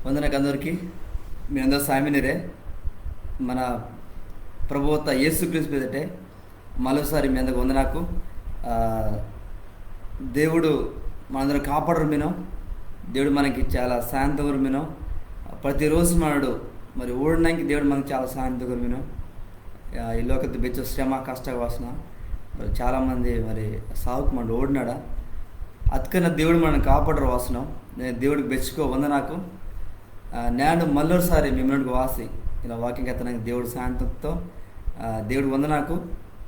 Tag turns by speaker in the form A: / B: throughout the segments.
A: వందనకు అందరికీ మీ అందరూ సామినిరే మన ప్రభువత యేసుక్రీస్తు మీదటే మరోసారి మీ అందరికి వందనాకు. దేవుడు మనందరూ కాపాడరు మీను. దేవుడు మనకి చాలా సాయంత్రం మీను. ప్రతిరోజు మనడు మరి ఓడడానికి దేవుడు మనకి చాలా సాయంత్రం మీను. ఈ లోకத்து బెచ్చ శ్రమ కష్ట వాసన మరి చాలామంది మరి సాగుకు మన ఓడినాడా అతకన్నా దేవుడు మనం కాపాడరు వాసన. నేను దేవుడికి బెచ్చుకో వందనాకు. నేను మళ్ళోసారి మిమ్మల్ని వాసి ఇలా వాకింగ్ ఎత్తడానికి దేవుడు సాయంత్రంతో దేవుడు వందనాకు.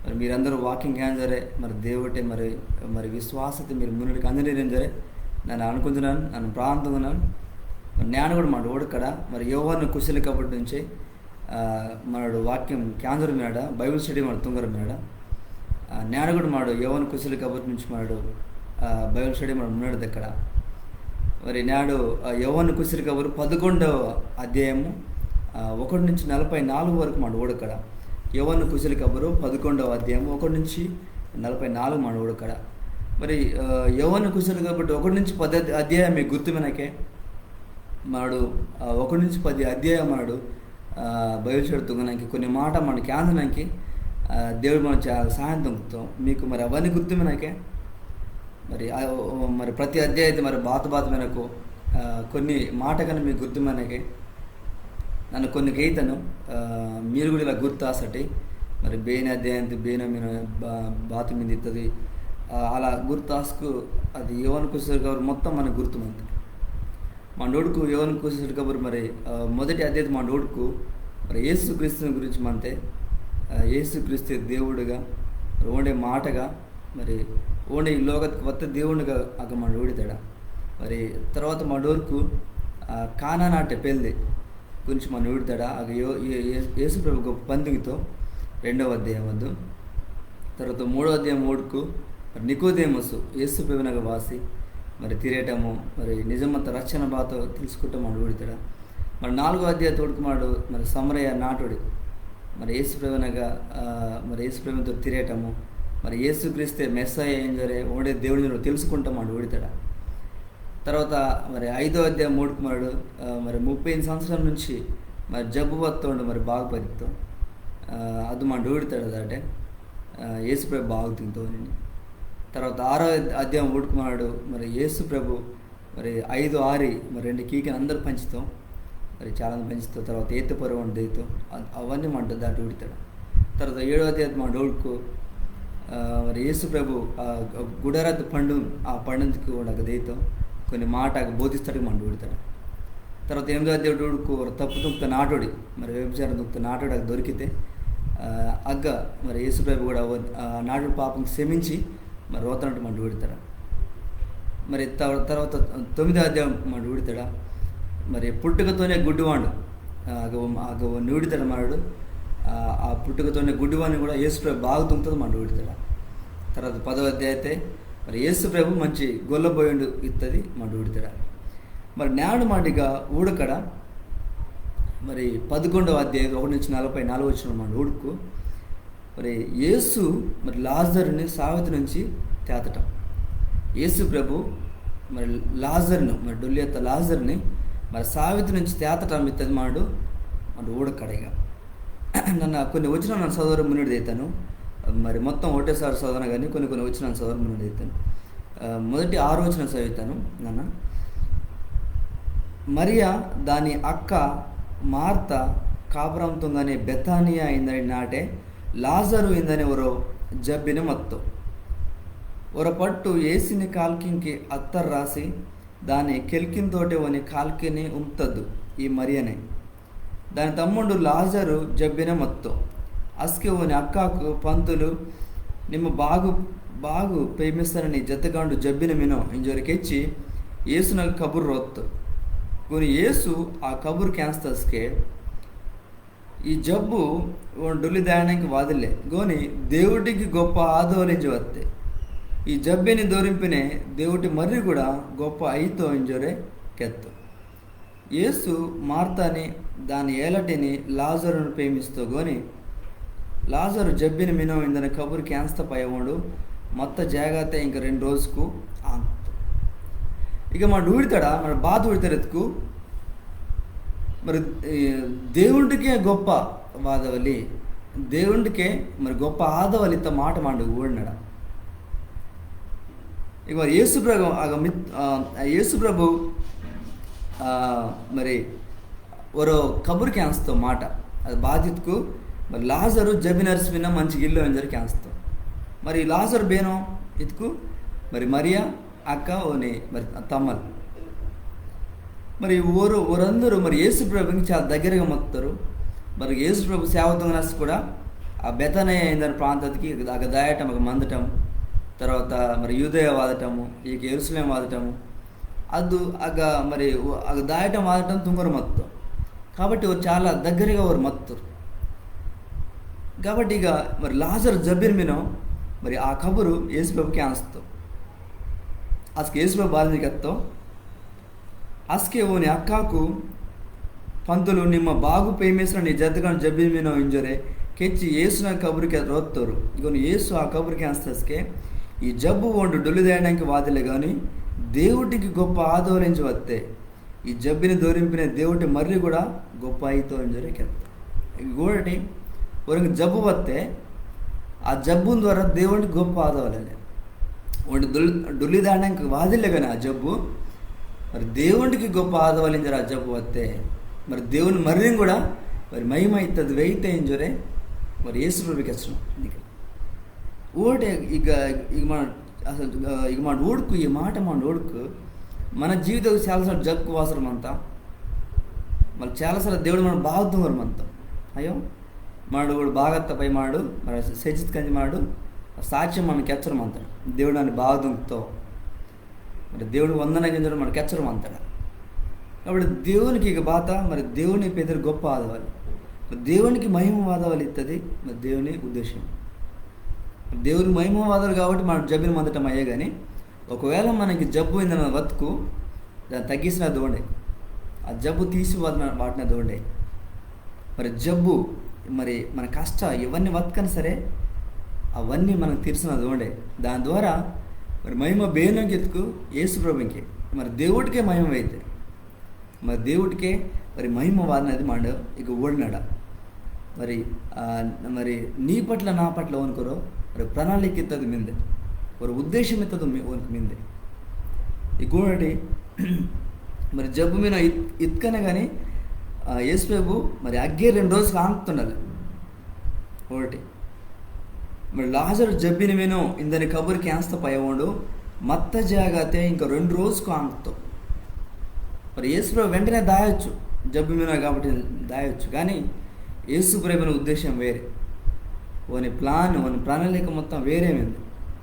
A: మరి మీరందరూ వాకింగ్ ఏం జరే మరి దేవుడే మరి మరి విశ్వాసత మీరు మున్నడికి అందజేయడం జరే నేను అనుకుంటున్నాను. నన్ను ప్రాంతున్నాను. మరి నేను కూడా మన ఓడకడ మరి యోహాను కుశలి కబడ్డీ నుంచి మనడు వాక్యం క్యాన్సర్ మేడ బైబిల్ స్టడీ మన తుంగర మేడ నేను కూడా మాడు యోహాను కుశలి కబడ్డీ నుంచి మనడు బైబిల్ స్టడీ మన మున్నడు దగ్గర మరి నాడు యోహాను కుశలి కబురు 11వ అధ్యాయము 1 నుంచి 44 వరకు మన ఓడకడ. యోహాను కుశలి కబురు 11వ అధ్యాయము 1 నుంచి 44 మన ఓడకడ. మరి యోహాను కుశలి కబురు 1 నుంచి 10 అధ్యాయం మీకు గుర్తు మనకే మాడు 1 నుంచి 10 అధ్యాయం మాడు బైబిల్ చెడుతున్నానికి కొన్ని మాట మనకి ఆందనానికి దేవుడు మనం చాలా సహాయం దొంగతాం మీకు. మరి అవన్నీ గుర్తు మనకే మరి ప్రతి అధ్యాయం అయితే మరి బాత మనకు కొన్ని మాట కన్నా మీకు గుర్తు మనకి నన్ను కొన్ని గీతను మీరు కూడా ఇలా గుర్తాసటి మరి బేని అధ్యాయం బేన మీరు బాతు మీద ఇస్తుంది అలా గుర్తాసుకు అది యోహాను కుశలి కబురు మొత్తం మనకు గుర్తుమంది. మా డోడుకు యోహాను కుశలి కబురు మరి మొదటి అధ్యాయం మా డోడుకు మరి యేసుక్రీస్తుని గురించి మనతే యేసుక్రీస్తు దేవుడుగా ఓడే మాటగా మరి ఓడే ఈ లోకకు కొత్త దేవునిగా అక్క మన ఓడితాడా. మరి తర్వాత మా డోర్కు కానా నాటే పెళ్ళి గురించి మన ఓడితాడా అగ యేసు ప్రభు గొప్ప పందుగితో 2వ అధ్యాయం వద్దు. తర్వాత 3వ అధ్యాయం ఓడుకు మరి నికోదేమసు యేసు ప్రభునగా వాసి మరి తిరేయటము మరి నిజమంత రక్షణ బాతో తెలుసుకుంటాం మన ఓడితాడా. మరి 4వ అధ్యాయం తోడుకుమాడు మరి సమరయ్య నాటుడి మరి యేసు ప్రభునగా మరి యేసు ప్రభుతో తిరేయటము మరి యేసుక్రీస్తే మెస్సాయ ఏం జరే ఓడే దేవుడిని తెలుసుకుంటాం వాడు ఓడితాడా. తర్వాత మరి 5వ అధ్యాయం 3 కుమారుడు మరి 35 సంవత్సరాల నుంచి మరి జబ్బు వస్తుండు మరి బాగుపడితో అది మన ఓడితాడు అంటే యేసు ప్రభు బాగుతుందో. తర్వాత 6వ అధ్యాయం 3 కుమారుడు మరి యేసు ప్రభు మరి 5, 6 మరి 2 కీకిని అందరూ పంచుతాం మరి చాలా పెంచుతాం. తర్వాత ఏతుపరువు అని దయతో అవన్నీ మన దాటి ఓడితాడు. తర్వాత 7వ అధ్యాయం మా డోడుకు మరి యేసు ప్రభు గుడరద్దు పండు ఆ పండుకి కూడా దయతో కొన్ని మాట బోధిస్తాడు మన ఓడితాడు. తర్వాత 8వ అధ్యాయం డోడుకు తప్పు దుక్త నాటుడి మరి వ్యభిచారం దుక్త నాటుడు దొరికితే అగ్గ మరి యేసు ప్రభు కూడా నాటుడు పాపం క్షమించి మరి రోతనట్టు మన ఓడితాడు. మరి తర్వాత 9వ అధ్యాయం మన ఓడితాడా మరి పుట్టుకతోనే గుడ్డివాడు నూడితాడు మనడు ఆ పుట్టుకతోనే గుడ్డివాడిని కూడా యేసు ప్రభు బాగా తుంగుతుంది మన ఓడితాడు. తర్వాత 10వ అధ్యాయం అయితే మరి యేసు ప్రభు మంచి గొల్లబోయిండు ఇస్తుంది మన ఓడితాడు. మరి నాడు మాటిగా ఊడకడ మరి 11వ అధ్యాయం 1 నుంచి 44 వచ్చిన మన ఊడుకు మరి యేసు మరి లాజరుని సావిత్రి నుంచి తేతటం. యేసు ప్రభు మరి లాజర్ను మరి డొల్లియత్త లాజర్ని మరి సావిత్రి నుంచి తేతటం ఇస్తుంది మాడు మన ఊడకడగా. నన్ను కొన్ని వచ్చిన నన్ను చదవరు మున్నడి అవుతాను మరి మొత్తం ఒకటేసారి చదవను కానీ కొన్ని వచ్చిన చదవరు మున్నడి అవుతాను. మొదటి 6 వచ్చిన చదువుతాను. నాన్న మరియా దాని అక్క మార్త కాపురంతుందనే బెతానియా అయిందని నాటే లాజరు ఇందని ఎవరో జబ్బిన మత్తు ఒక పట్టు ఏసిని కాల్కింకి అత్తర్ రాసి దాని కెల్కింతోటి ఓని కాల్కిని ఉంతద్దు ఈ మరియనే దాని తమ్ముడు లాజరు జబ్బిన మత్తు అస్కి ఓని అక్కకు పంతులు నిమ్మ బాగు ప్రేమిస్తారని జతగాండు జబ్బిన మినో ఇంజొరికెచ్చి ఏసున కబురు రొత్తు కొన్ని యేసు ఆ కబురు క్యాన్స్తస్కే ఈ జబ్బు డొల్లి దాయడానికి వాదిలే గోని దేవుడికి గొప్ప ఆదోరించి వస్తే ఈ జబ్బిని దోరింపినే దేవుడి మర్రి కూడా గొప్ప ఐతో ఇంజోరే కెత్తు యేసు మార్తాని దాని ఏలటిని లాజరును ప్రేమిస్తూ గోని లాజరు జబ్బిని మినో ఇందని కబురు క్యాన్స్త పయ్యవాడు మొత్త జాగ్రత్త ఇంక 2 రోజుకు అంత ఇక మన ఊడితాడా మన బాధ ఊడితారు ఎత్తుకు మరి ఈ దేవుడికే గొప్ప వాదవలి, దేవుడికే మరి గొప్ప ఆదవలి ఇత్త మాట మాండు ఓడినాడ. ఇక మరి యేసు ప్రభు మరి ఓరో కబురు క్యాన్స్తో మాట అది బాధితుకు మరి లాజరు జబి నర్సిపిన మంచి గిల్లో ఎంజరి క్యాన్స్తో మరి లాజరు బేనో ఇతుకు మరి మరియా అక్క ఓని మరి తమ్మలు మరి ఓరందరూ మరి యేసు ప్రభుకి చాలా దగ్గరగా మొత్తారు. మరి యేసు ప్రభు సేవతో కూడా ఆ బెతనయ్య అయిందని ప్రాంతానికి అగ దాయటం అగ మందటం, తర్వాత మరి యూదయ వాదటము, ఇక యెరూషలేం వాదటము, అది మరి అగ దాయటం వాదటం తుంగరు మొత్తం. కాబట్టి చాలా దగ్గరగా వారు మొత్తారు. కాబట్టి ఇక మరి లాజరు జబ్బిన మీనో మరి ఆ కబురు యేసు ప్రభుకి ఆన్స్తో ఆస్కి యేసు ప్రభు బాధికత్తో ಆಸ್ಕೆ ಓನಿ ಅಕ್ಕಾಕು ಪಂತುಲು ನಿಮ್ಮ ಬಾಗು ಪೇಮೇಸ್ರ ನಿ ಜದ್ಗಣ ಜಬ್ಬಿ ಮೀನೋ ಇಂಜೊರೆ ಕೆಚ್ಚಿ ಏಸುನ ಕಬುರಿಗೆ ರೋತ್ತೋರು ಇವನು ಏಸು ఆ కబురికి ఆన్స్తస్కే ఈ జబ్బు ఒండు డొల్లిదేయడానికి వాదిలే కానీ దేవుడికి గొప్ప ఆదోలించి వస్తే ఈ జబ్బిని దూరింపిన దేవుడి మర్రి కూడా గొప్ప అయితో ఇంజొరే కెత్త గోడటి ఒరంగ జబ్బు వస్తే ఆ జబ్బుని ద్వారా దేవుడికి గొప్ప ఆదోలే ఒండు డొల్లిదేయడానికి వాదిలే కానీ ఆ జబ్బు మరి దేవుడికి గొప్ప ఆదవలించరు ఆ జబ్బు వస్తే మరి దేవుని మర్రిని కూడా మరి మహిమ అవుతుంది వెయితే ఇంజొరే మరి యేసు ప్రభుకి వచ్చినాం. ఓటే ఇక మన అసలు ఇక మన ఓడుకు ఈ మాట మన ఓడుకు మన జీవితం చాలాసార్లు జగ్గు అవసరం అంతా మళ్ళీ చాలాసార్లు దేవుడు మనం బాగుతున్నారు అంతా అయ్యో మాడు కూడా బాగత్తపై మాడు మరి సజిత్ కంది మాడు సాక్ష్యం మనకి ఎచ్చరం అంతాడు దేవుడు నన్ను బాగుతో మరి దేవుడు వందన గింజలు మనకి ఎచ్చరం అంతాడు. కాబట్టి దేవునికి ఇక బాత మరి దేవుని పేదరు గొప్ప ఆదవాలి, దేవునికి మహిమ వాదవాలి ఇస్తుంది మరి దేవుని ఉద్దేశం. దేవుని మహిమ వాదాలు కాబట్టి మనం జబ్బుని మందటం అయ్యే కానీ ఒకవేళ మనకి జబ్బు అయిందన్న బతుకు దాన్ని తగ్గించిన దోండే ఆ జబ్బు తీసి వాటిన దోండే మరి జబ్బు మరి మన కష్ట ఇవన్నీ బతుకని సరే అవన్నీ మనకు తీర్చిన దోండే దాని ద్వారా మరి మహిమ బేనంకి ఎత్తుకు యేసు ప్రభుకి మరి దేవుడికే మహిమ అయితే మరి దేవుడికే మరి మహిమ వాడినది మాండ ఇక ఓడినాడ. మరి నీ పట్ల నా పట్ల అనుకోరో మరి ప్రణాళిక ఇత్తది మిందే ఒక ఉద్దేశం ఇత్తదు ఓనికి మిందే ఈ గోడటి మరి జబ్బు మీద ఇత్కనే కానీ యేసు ప్రభు మరి అగ్గే 2 రోజులు ఆంపుతుండాలి ఒకటి. మరి లాజరు జబ్బిని విను ఇందని కబురికి ఆస్త పయవాడు మత్త జాగాతే ఇంకా 2 రోజుకు ఆంపుతావు. మరి యేసు ప్రభు వెంటనే దాయొచ్చు జబ్బు మీద కాబట్టి దాయొచ్చు కానీ యేసు ప్రభుని ఉద్దేశం వేరే ఓని ప్రణాళిక మొత్తం వేరేమైంది.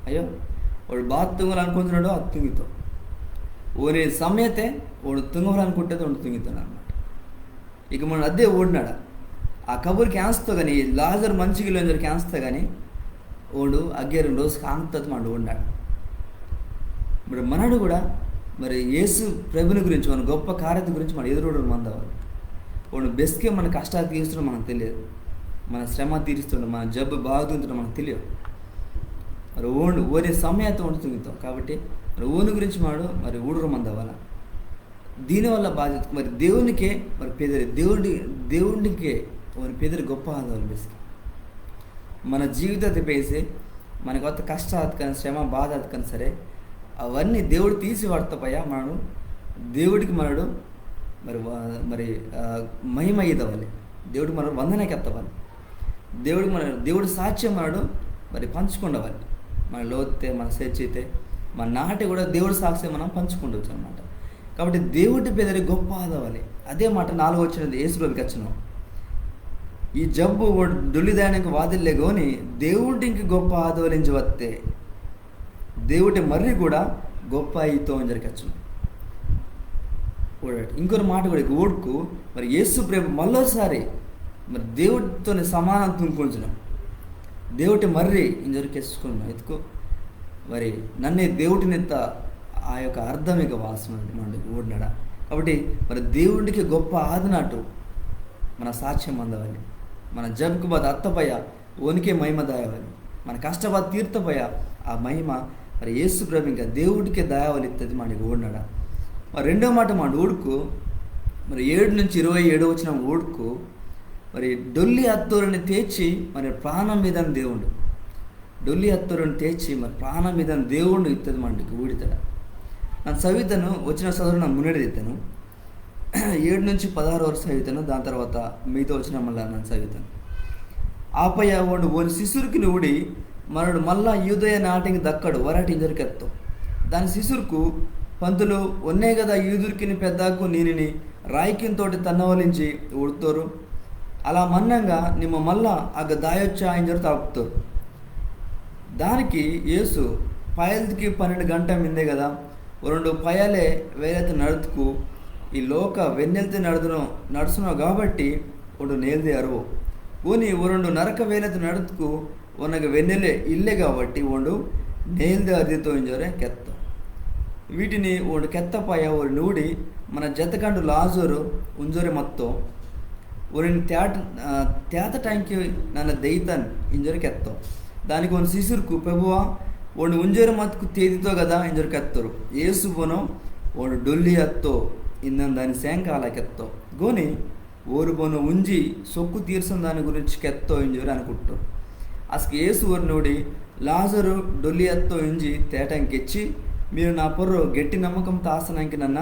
A: అయ్యో వాడు బాగా తుంగలు అనుకుంటున్నాడు అది తుంగితావు ఓని సమయతే వాడు తుంగవాలనుకుంటే వాడు తుంగితాడు అనమాట. ఇక మనం అదే ఓడినాడు ఆ కబురికి ఆన్స్తో కానీ లాజర్ మంచి గిలోంజరికి ఆన్స్తా కానీ వాడు అగ్గే 2 రోజుకి ఆంగుతుంది మన ఓడినాడు. మరి మనడు కూడా మరి యేసు ప్రభుని గురించి మన గొప్ప కార్యత గురించి మన ఎదురోడు మందవాలి వాడు బెస్ట్గా మన కష్టాలు తీరుస్తున్నాడు మనకు తెలియదు, మన శ్రమ తీరుస్తుండే మన జబ్బు బాగుతుంటే మనకు తెలియదు. మరి ఓని సమయత వండుతుంటాం కాబట్టి మరి ఓని గురించి మరి ఊడరు మంది అవ్వాలా దీనివల్ల బాధ్యత మరి దేవునికే మరి పేదరి దేవుడికే మరి పేదరి గొప్ప ఆదవాలి బెస్ట్గా మన జీవితాన్ని పేసి మన కొత్త కష్టాలు కానీ శ్రమ బాధ కానీ సరే అవన్నీ దేవుడు తీసి వాడతాపయ్యా మనడు దేవుడికి మనడు మరి మహిమ ఇదవ్వాలి దేవుడికి మనడు వందనకి ఎత్తవాలి దేవుడు సాక్ష్యం మనడు మరి పంచుకుండవాలి మన లోతే మన చర్చితే మన నాటి కూడా దేవుడి సాక్ష్యం మనం పంచుకుండవచ్చు అనమాట. కాబట్టి దేవుడి పేదరి గొప్ప ఆదవాలి అదే మాట 4 వచ్చినది యేసు ప్రభుకి వచ్చిన ఈ జబ్బు దుల్లిదానికి వాదిల్లే కానీ దేవుడికి గొప్ప ఆదవలించి వస్తే దేవుడి మర్రి కూడా గొప్ప అయితో అని జరిగచ్చు. ఇంకొక మాట కూడా ఓడుకు మరి యేసు ప్రభు మళ్ళోసారి మరి దేవుడితో సమానం తుంకుంచడం దేవుడి మర్రి ఇంజరికేసుకున్నాం ఎత్తుకో మరి నన్నే దేవుడినెత్త ఆ యొక్క అర్థం ఇక వాసన ఓడినాడా. కాబట్టి మరి దేవుడికి గొప్ప ఆదినాటు మన సాక్ష్యం అందవాలి, మన జబ్బుకు బాధ అత్తపయ ఓనికే మహిమ దాయవాలి, మన కష్టబాధ తీర్థపయ ఆ మహిమ మరి యేసు ప్రభు ఇంకా దేవుడికే దయావలి ఇస్తుంది మనకి ఓడినాడా. మరి రెండో మాట మన ఊడుకు మరి 7-27 వచ్చిన ఊడుకు మరి డొల్లి అత్తూరుని తేచి మరి ప్రాణం మీద దేవుడు డొల్లి అత్తూరుని తేచి మరి ప్రాణం మీద దేవుడు ఇత్తది మనకి ఊడితాడు. ನಾನು చదివితాను, వచ్చిన చదువు నా మున్నడి ఇస్తాను. 7-16 వరకు చదివితాను. దాని తర్వాత మిగతా వచ్చిన మళ్ళీ నేను చదివితాను. ఆపయ వాడు ఓని శిశురికి ఊడి మరడు మళ్ళా యూదయ నాటికి దక్కడు వరాటి దొరికెత్తాం. దాని శిశురుకు పంతులు ఉన్నే కదా యూదురికి పెద్దకు నీనిని రాయికింతోటి తన్నవలించి ఉడుతారు. అలా మన్నంగా నిమ్మ మళ్ళా అగ్గ దాయొచ్చా ఆయన తాపుతారు. దానికి యేసు పయల్కి 12 గంట మిందే కదా 2 పయలే వేలైతే నడుతుకు ఈ లోక వెన్నెల్తే నడుచున్నావు కాబట్టి ಒಂದು నేల్దే అరువు ఓని 2 నరక వేలైతే నడుతుకు ಒನಗೆ వెన్నెలే ఇల్లే కాబట్టి ಒಂದು నేల్దే అదితో ఇంజోరే ಕೆತ್ತ వీటిని ಒಂದು ಕೆತ್ತಪಾಯ ಒಂದು ನೂಡಿ మన జతకండు లాజరు ఉంజోరే మొత్తం ಒಂದು ತ್ಯಾತ ಟೈಂಕಿ ನನ್ನ ದೈತನ್ ಇಂಜೋರೆ ಕೆತ್ತೋ దానికి ಒಂದು శిశురుకు ప్రభువా ಒಂದು ఉంజోರೆ మత్తుకు తేదితో కదా ఇంజోరు ಕೆತ್ತರು ఏసు బోనో ಒಂದು డొల్లి అత్తో ఇందని దాని సాయంకాల ಕೆತ್ತೋ గోని ఓరు బోను ఉంజి సొక్కు తీర్సం దాని గురించి ಕೆತ್ತೋ ఇంజోరు అనుకుంటారు. అసలు ఏసు ఊరు నూడి లాజరు డొల్లి అత్తో ఇంజి తేటంకెచ్చి మీరు నా పొర్రు గట్టి నమ్మకంతో ఆసనానికి నన్న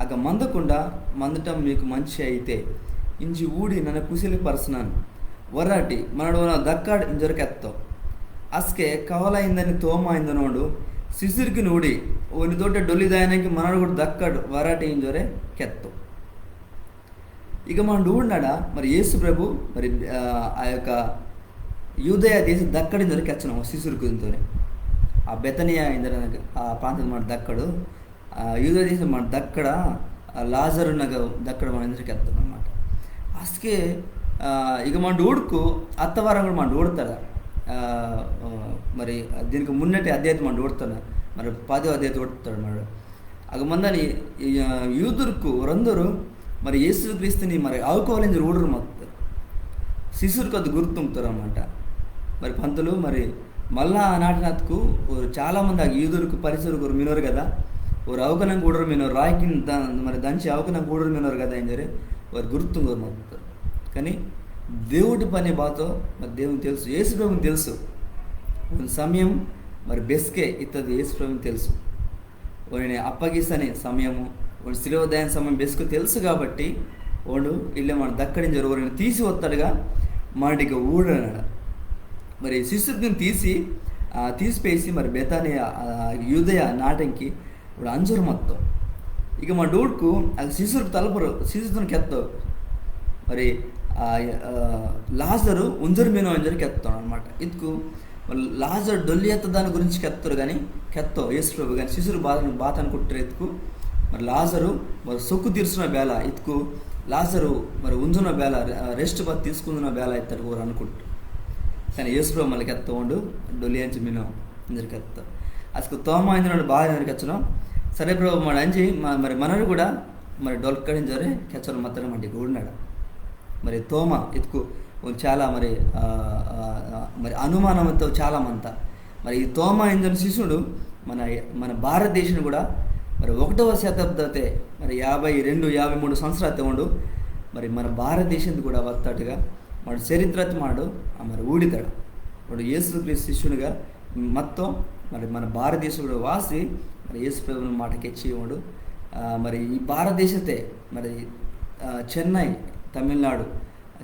A: అగ మందకుండా మందటం మీకు మంచి అయితే ఇంజి ఊడి నన్ను కుశలి పరసనాను వరాటి మనడు దక్కాడు ఇంజరు ಕೆತ್ತೋ అస్కే కవలైందని తోమ అయిందనోడు శిశురికి నూడి ఓని తోట డొల్లి దాయనానికి మనడు కూడా దక్కాడు వరాటి ఇంజోరే ಕೆತ್ತೋ. ఇక మన ఊడినాడా మరి యేసు ప్రభు మరి ఆ యొక్క యూదయ దేశం దక్కడి ఇంజోరే కెచ్చను శిశురికితోనే ఆ బెతనియా ఇందర ఆ ప్రాంతం మన దక్కడు యూదయ దేశం మన దక్కడ లాజరు నగ దక్కడ మన ఇందరికి ఎత్తాం అన్నమాట. అసకే ఇక మన ఊడుకు అత్తవారం కూడా మన ఊడతాడా మరి దీనికి మున్నటి అధ్యాయం మన ఊడుతాడు మరి 10వ అధ్యాయం ఊడుతాడు మరి అగ మందని యూదురుకు రందరు మరి యేసు క్రీస్తుని మరి ఆవుకోవాలని ఊడరు మొత్తం శిశువురికి అది గుర్తుంటారు అన్నమాట. మరి పంతులు మరి మళ్ళా ఆనాటినకు చాలామంది ఆ యూదురుకు పరిసరకు మినోరు కదా ஒரு అవకనం కూడరు మినోరు రాయికి మరి దంచి అవకనం కూడరు మినోరు కదా ఏం జరే వారు గుర్తుంగోరు మొత్తం. కానీ దేవుడి పని బాతో మరి దేవునికి తెలుసు, యేసు ప్రభుని తెలుసు. ಒಂದು సమయం మరి బెస్కే ఇత్తది యేసు ప్రభుని తెలుసు. వాడిని అప్పగిస్తని సమయము వాడు శిలువదాయన సమయం బెస్కు తెలుసు కాబట్టి వాడు ఇల్లే మన దక్కడించారు వాడిని తీసి వస్తాడుగా మాటిగా ఊడనాడు. మరి శిశుడిని తీసిపేసి మరి బెతానియా యూదయ నాటంకి ఇప్పుడు అంజురు మొత్తం ఇక మా డూడ్కు అది శిశుడికి తలపరు శిశుని కెత్తావు మరి లాజరు ఉంజరు మీనో అంజరు కెత్తాను అనమాట. ఇతుకు లాజరు డొల్లి ఎత్త దాని గురించి కెత్తరు కానీ కెత్తావు యేసు ప్రభు కానీ శిశుడు బాధ అనుకుంటారు. ఎత్తుకు మరి లాజరు మరి సొక్కు తీర్చున్న బేల ఇతుకు లాజరు మరి ఉంజున్న బేల రెస్ట్ బాధ తీసుకున్న బేల ఎత్తాడు కూడా అనుకుంటారు. కానీ యేసు ప్రభు మళ్ళీ ಕೆತ್ತ ಉಂಡು ಡೊಲಿ ಅಂಚಿ ಮೀನು ಇಂಜರು ಕೆತ್ತ అసలు తోమ ఇంజనోడు బాగా ఇంజరు కెచ్చను సరే ప్రభు మన అంచి మరి మనడు కూడా మరి డొల్కడింజరే కెచ్చను మొత్తం మట్టికి ఊడినాడు. మరి తోమ ఇతుకు చాలా మరి మరి అనుమానంతో చాలా మంత మరి ఈ తోమ ఇంజన్ శిష్యుడు మన భారతదేశం కూడా మరి 1వ శతాబ్దతే మరి 52-53 సంవత్సరాలు ఉండు మరి మన భారతదేశం కూడా వస్తాటుగా వాడు చరిత్రత మాడు మరి ఊడితాడు వాడు యేసు క్రీస్తు శిష్యునిగా మొత్తం మరి మన భారతదేశంలో వాసి మరి యేసు ప్రభుని మాటకెచ్చి వాడు మరి ఈ భారతదేశతే మరి చెన్నై తమిళనాడు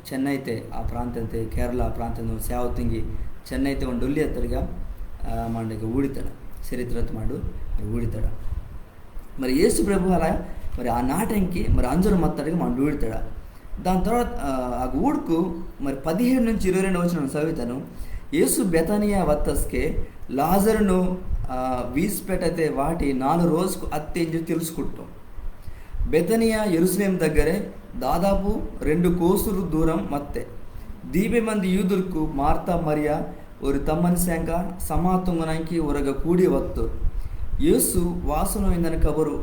A: చెన్నై అయితే ఆ ప్రాంతంతే కేరళ ప్రాంతంలో సేవతింగి చెన్నై అయితే ಒಂದು ಡೊಲ್ಲಿ ಎತ್ತರಿಗ మనకి ఊడితాడు చరిత్రత మాడు మరి ఊడితాడు. మరి యేసు ప్రభు అలా మరి ఆ నాటంకి మరి అంజరు మత్తడిగా మన ఊడితాడు. దాని తర్వాత ఆ ఊడుకు మరి 17-22 వచ్చిన చదువుతాను. యేసు బెతానియా వత్తస్కే లాజరును వీసిపెట్టయితే వాటి 4 రోజుకు అత్తేంజు తెలుసుకుంటాం. బెతనియా యెరూషలేం దగ్గరే దాదాపు 2 కోసులు దూరం మత్తే 10 మంది యూదులకు మార్తా మరియా ஒரு ತಮ್ಮನ ಸಂಗ ಸಮಾತುಂಗನಾಂಕಿ ಹೊರಗ ಕೂಡಿ ಹೊತ್ತು ಯೇಸು ವಾಸನವಿಂದನ ಕಬರು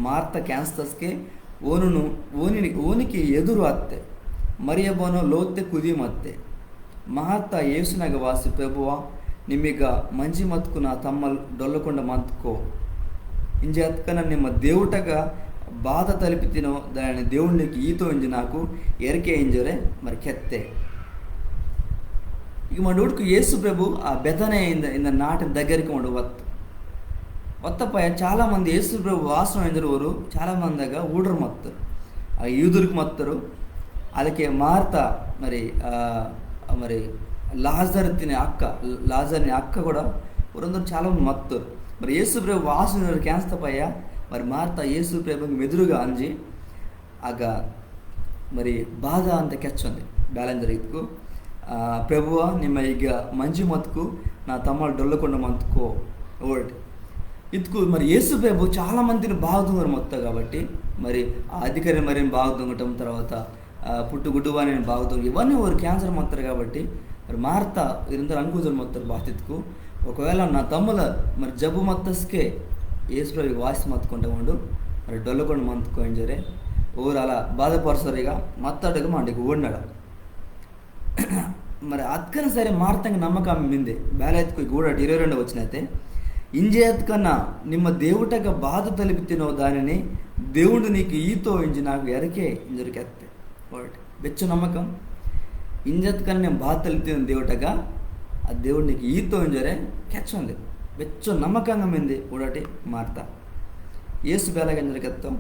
A: ಮಾರ್ತ ಕ್ಯಾನ್ಸ್ತಸ್ಗೆ ಓನಿಗೆ ಎದುರು ಅತ್ತೆ ಮರಿಯಬೋನೋ ಲೋತ್ತೆ ಕುದಿ ಮತ್ತೆ ಮಹಾತ್ತ ಯೇಸುನಾಗ ವಾಸಿ ಪ್ರಭುವ ನಿಮೀಗ ಮಂಜಿ ಮತ್ಕು ನಾ ತಮ್ಮಲ್ ಡೊಲ್ಲಕೊಂಡ ಮತ್ಕೋ ಇಂಜೆ ಅತ್ಕನ ನಿಮ್ಮ ದೇವುಟಗ ಬಾಧ ತಲುಪಿತಿನೋ దాని దేవునికి ఈతో ఇంజి నాకు ఎరకే ఇంజరే మరి కెత్తే. ಈಗ ಮಾಡುವುದಕ್ಕೆ ಯೇಸು ಪ್ರಭು ಆ ಬೆತನೆಯಿಂದ ನಾಟಿನ దగ్గరికి ఉండు ಒತ್ತಪ್ಪ చాలా మంది ಯೇಸು ప్రభు వాసన ಎಂದಿರುವರು చాలా మందిಗ ఊడరు మత్తరు ఆ యూదులకు మత్తరు. ಅದಕ್ಕೆ ಮಾರ್ತಾ మరి లాజర్ని అక్క కూడా ఊరందరూ చాలా మంది మత్తరు. మరి యేసు ప్రభు వాసన క్యాన్స్తపయ్య మరి ಮಾರ್ತಾ ಯೇಸು ప్రభుకి మెదురుగా ಅಂಜಿ ಆಗ మరి ಬಾಧ ಅಂತ ಕೆಚ್ಚೊಂది ಬ್ಯಾಲೆಂಜರ್ ಇದಕ್ಕೂ ప్రభువ ನಿಮ್ಮ ಈಗ ಮಂಜಿ మతుకు నా తమ్ముడు డొల్లకొండ మతుకో ఒకటి ఇతుకు. మరి యేసు ప్రభు చాలా మందిని బాగా దొంగరు మొత్తం కాబట్టి మరి ఆ అధికారి మరి బాగా దొంగటం, తర్వాత పుట్టుగుడ్డువాని బాగా దొంగ ఇవన్నీ ఒక క్యాన్సర్ మొత్తారు కాబట్టి మరి ಮಾರ್ತಾ ಇದರಿಂದ ಅನುಕೂಲ ಮೊತ್ತರು ಬಾತಿದ್ಕು. ఒకవేళ నా తమ్ముల మరి జబ్బు మొత్తస్కే యేసు ప్రభు వాసి మత్తుకుంటా ఉండు మరి డొల్లకొండ మంతుకోని జరే ఊరు అలా బాధపరుసరిగా మత్తడుగా మండికి ఓడినాడు. మరి అత్కన సరే ಮಾರ್ತಂಗೆ నమ్మకం మిందే ಬೇಲೆತ್ಕು ಗೂಡ 22 వచ్చినైతే ఇంజే అత్కన్నా నిమ్మ దేవుటక బాధ తలిపితినో దానిని దేవుడు నీకు ఈతో ఇంజి నాకు ఎరకే ఇంజరికెత్తే ఒకటి బెచ్చు నమ్మకం. ఇంజత్కన్నా నేను బాధ తలిపితిన దేవుటగా ఆ దేవుడు నీకు ఈతో ఇంజరే ಕೆಚ್ಚೊಂది బెచ్చు నమ్మకంగా మింది ఒకటి ಮಾರ್ತಾ యేసు ಬೇಲೆಗ ఇంజరికెత్తాం.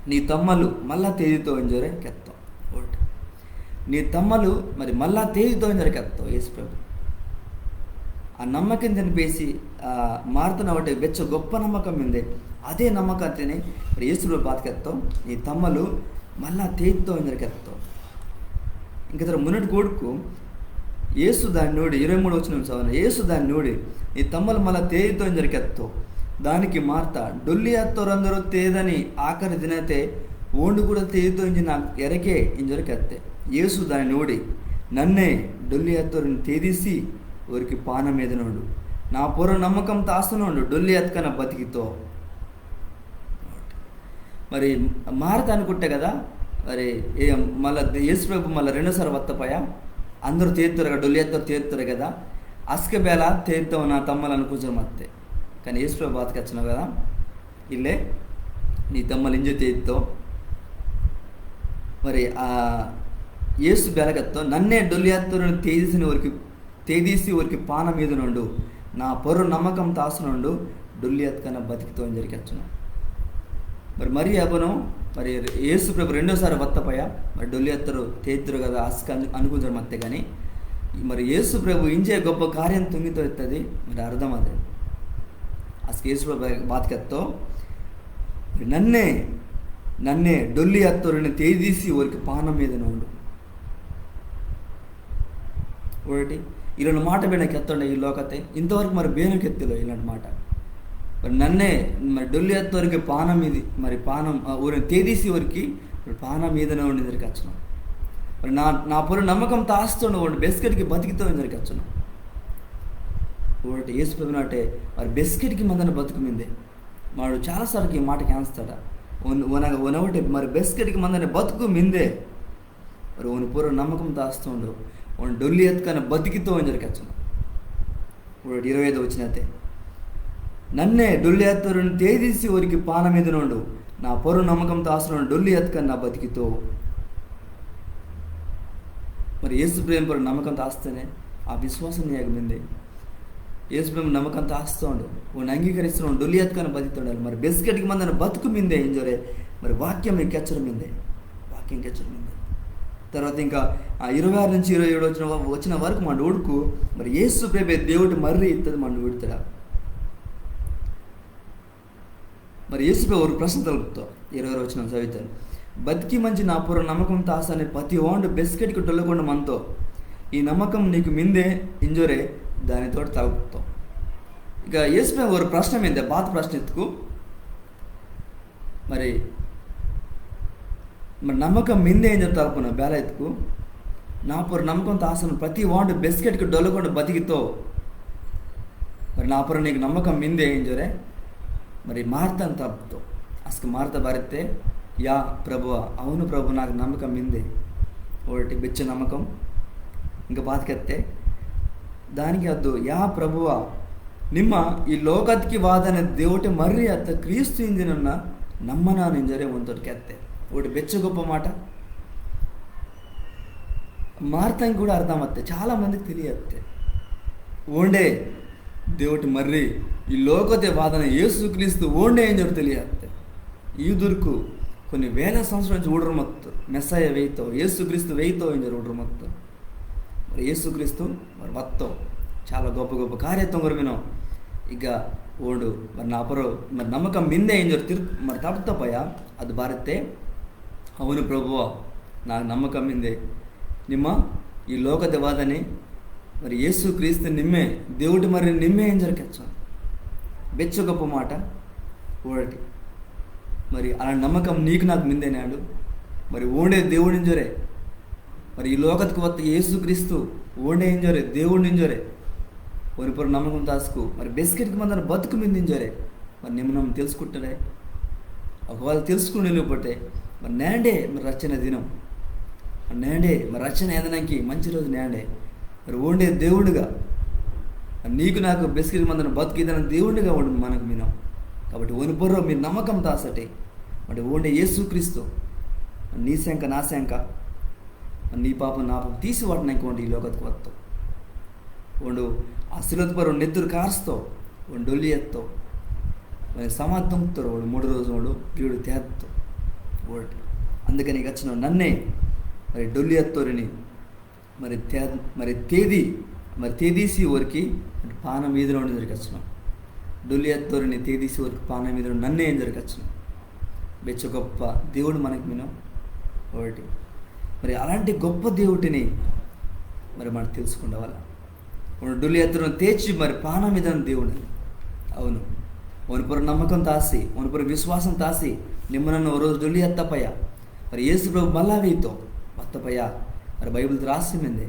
A: నీ తమ్మలు మళ్ళా తేదీతో ఇంజరే కెత్తాం ఒకటి నీ తమ్మలు మరి మళ్ళా తేదీతో ఇంజరికెత్తావు యేసు ప్రభు. ఆ నమ్మకం తినిపేసి ಮಾರ್ತನ ఒకటి బెచ్చ గొప్ప నమ్మకం మిందే అదే నమ్మకత్తిని మరి యేసు ప్రభు బాతకెత్తావు. నీ తమ్మలు మళ్ళా తేదీతో ఇంజరికెత్తావు. ఇంక మున్నటి కొడుకు యేసు దాన్ని నోడి 23 వచ్చిన చదవన యేసు దాన్ని నోడి నీ తమ్మలు మళ్ళా తేదీతో ఇంజరికెత్తావు. దానికి ಮಾರ್ತಾ ಡೊಲ್ಲಿ ಹತ್ತೋರಂದರು ತೇదని ఆఖరి ದಿನತೆ ಓಂಡು ಕೂಡ ತೇದಿతో ಇಂಜಿ నాకు ఎరకే ఇంజరికెత్తే. యేసు దాన్ని నోడి నన్నే డొల్లి హత్తోరిని తేదీసి ఊరికి పాన మీద నోడు నా పూర్వ నమ్మకం తాస్తునోడు డొల్లి ఎత్కన బతికితో. మరి మారత అనుకుంటే కదా మరి మళ్ళీ యేసు ప్రభు మళ్ళీ రెండోసారి వత్తపోయా అందరూ తేరుతారు కదా డొల్లి ఎత్తారు తేరుతారు కదా అస్క బేల తేరుతావు నా తమ్మలు అనుకుంటారు మత్తే. కానీ యేసు ప్రభు బాతకొచ్చినావు కదా ఇల్లే నీ తమ్మలు ఇంజ తేరుతావు. మరి యేసు బెలగత్తో నన్నే డొల్లి ఎత్తోరిని తేదీసి ఊరికి పాన మీద నుండు నా పొర్రు నమ్మకం తాసునుండు డొల్లి ఎత్కన బతికితో అని జరిగచ్చును. మరి అబను మరి యేసు ప్రభు రెండోసారి వత్తపోయా మరి డొల్లి ఎత్తరు తేతురు కదా అస్క అనుకుంటారు మత్తే. కానీ మరి యేసు ప్రభు ఇంజే గొప్ప కార్యం తుంగితో ఎత్తది మరి అర్థం అదే అస్క యేసు ప్రభు బాతకెత్తో నన్నే డొల్లి ఎత్తోరిని తేదీసి ఊరికి పాన మీద నుండు ఒకటి ఇలాంటి మాట బేనకి ఎత్తండి ఈ లోకతే ఇంతవరకు మరి బేనకి ఎత్తులో ఇలాంటి మాట మరి నన్నే మరి డొల్లి ఎత్తవరికి పానం ఇది మరి పానం ఊరిని తేదీసి వరకు పానం మీదనే ఉండి దొరికొచ్చును. మరి నా పొర నమ్మకం తాస్తుండే ఒకటి బెస్కెట్కి బతికితో దొరికొచ్చును ఒకటి యేసు ప్రభు నాటే మరి బెస్కెట్కి మందన బతుకు మిందే వాడు చాలాసార్లు ఈ మాట క్యాన్స్తాడా ఒకటి మరి బెస్కెట్కి మందన బతుకు మిందే మరి ఓని పూర్వ నమ్మకం తాస్తుండు ಒಂದು ಡೊಲ್ಲಿ ಎತ್ಕನ ಬದುಕಿతో జరిగచ్చును ఒకటి 25 వచ్చినతే నన్నే డొల్లి ఎత్తోరిని తేదీసి ఊరికి పాన మీద నుండు నా పొరు నమ్మకం తాసును డొల్లి ఎత్కన నా బతికితో. మరి యేసు ప్రేమ పొరు నమ్మకం తాస్తేనే ఆ విశ్వాసం ఏగమింది. యేసు ప్రేమ నమ్మకం తాస్తుండు ఓ అంగీకరిస్తున్నాడు డొల్లి ఎత్కన బతికితుండాలి. మరి బెస్కెట్కి మందన బతుకు మిందే ఇంజోరే మరి వాక్యం కెచ్చడం మిందే వాక్యం కెచ్చడం మిందే. తర్వాత ఇంకా 26 నుంచి 27 వచ్చిన వరకు మన ఓడుకు మరి యేసు ప్రభే దేవుడు మర్రి ఇత్తది మన ఓడుతాడా. మరి యేసు ప్రభు ఒక ప్రశ్న తలుపుతావు 26 వచ్చిన చదువుతాను బతికి మంచి నా పూర్వ నమ్మకం తాసని ప్రతి ఓండు బెస్కెట్కి డొల్లకొండ మనతో ఈ నమ్మకం నీకు మిందే ఇంజోరే దానితో తలుపుతావు. ఇక యేసు ప్రభు ఒక ప్రశ్న మిందే బాత ప్రశ్న ఎత్తుకు మరి నమ్మకం మిందే ఏం చెప్తా తలుపున బేల ఎత్తుకు నా పొర నమ్మకం తాసను ప్రతి వాండు బెస్కెట్కి డొల్లకొండ బతికితో మరి నా పొర నీకు నమ్మకం మిందే ఏం జోరే మరి ಮಾರ್ತಂತ ತಪ್ಪು ಅಸ್ಕ ಮಾರ್ತಾ ಬರುತ್ತೆ ಯಾ ప్రభువ అవును ప్రభు నాకు నమ్మకం మిందే ఒకటి బెచ్చ నమ్మకం ఇంకా బాతకెత్తే దానికి అద్దు ಯಾ ప్రభువ ನಿಮ್ಮ ಈ ಲೋಕಕ್ಕೆ ವಾದನ ದೇವಟೆ ಮರ್ರಿ ಅತ್ತ ಕ್ರಿಸ್ತು ಇಂದಿನನ್ನ ನಮ್ಮನ ನಿಂಜರೆ ಒಂದೊಂದು ಕೆತ್ತೆ ఒకటి బెచ్చ గొప్ప మాట మార్తానికి కూడా అర్థమತ್ತೆ, చాలామందికి తెలియತ್ತೆ. ఓండే దేవుటి మర్రి ఈ లోకతే వాదన యేసుక్రీస్తు ఓండే అని చెప్పి తెలియತ್ತೆ. ఈ దుర్కు కొన్ని వేల సంవత్సరాల నుంచి ఊడరు మొత్తం మెస్సాయ వేయితో యేసుక్రీస్తు వేయితో అని చెప్పి ఊడరు మొత్తం మరి యేసుక్రీస్తు మరి మొత్తం చాలా గొప్ప గొప్ప కార్యత్వం కొరమినో ಈಗ ಓಡು మరి నా ಅಪರೋ మరి నమ్మకం మిందే ఏం చెప్పి మరి ತಪ್ಪಯ್ಯ ಅದು ಬಾರತ್ತೆ. అవును ప్రభువ, నాకు నమ్మకం మిందే ನಿಮ್ಮ ఈ లోకದ ವಾದನೆ మరి యేసు క్రీస్తు నిమ్మే దేవుడు మరి నిమ్మే ఏం జరగచ్చు బెచ్చ గొప్ప మాట ఓడటి మరి అలా నమ్మకం నీకు నాకు మిందేనాడు మరి ఓండే దేవుడి ఇంజోరే మరి ఈ లోకత్కు వత్త యేసు క్రీస్తు ఓండే ఇంజోరే దేవుడి ఇంజోరే ఒరిపొరు నమ్మకం దాసుకు మరి బెస్కెట్కి మందన బతుకు మిందింజోరే మరి నిమ్మ తెలుసుకుంటాడే. ఒకవేళ తెలుసుకుని వెళ్ళిపోతే మరి నేండే మరి రచన దినం నేండే మరి రచన ఏదనాకి మంచి రోజు నేండే మరి ఓండే దేవుడిగా నీకు నాకు బెస్కెట్ మందన బతుకు ఏదైనా దేవుడిగా ఉండు మనకు మీనం. కాబట్టి ఒనిపొర్రో మీరు నమ్మకం దాసటే మరి ఓండే యేసుక్రీస్తు నీ శంక నా శంక నీ పాపం నా పాపం తీసి వాటిని ఇంకోండి ఈ లోకత్కు వస్తావు ಒಂದು ಆಶೀರ್ವಾದ ಪರ ಒಂದು ನೆತ್ತರು ಕಾರಿಸ್ತೋ ಒಂದು ಡೊಲ್ಲಿ ಎತ್ತೋ ಸಮಾಧ ತುಂಬ್ತಾರೋ ಒಂದು 3 రోజు వాడు వీడు తేత్తో ఓడి అందుకని వచ్చిన నన్నే మరి డొల్లి ఎత్తోరిని మరి తేదీసి ఊరికి పానం మీద ఉండి జరిగచ్చిన డొల్లి ఎత్తోరిని తేదీసి ఊరికి పానం మీద నన్నే ఏం జరిగచ్చిన బెచ్చ గొప్ప దేవుడు మనకి మినం ఒకటి. మరి అలాంటి గొప్ప దేవుడిని మరి మనం తెలుసుకునే వాళ్ళ డొల్లి ఎత్తును తేచి మరి పానం మీద దేవుడు. అవును, ఒనిపొర నమ్మకం తాసి ఒనిపొర విశ్వాసం తాసి నిమ్మనన్ను ఓ రోజు డొల్లి ఎత్తపయ్యా మరి యేసు ప్రభు మళ్ళా వేయితో వత్తపయ్యా మరి బైబిల్ రాసిమింది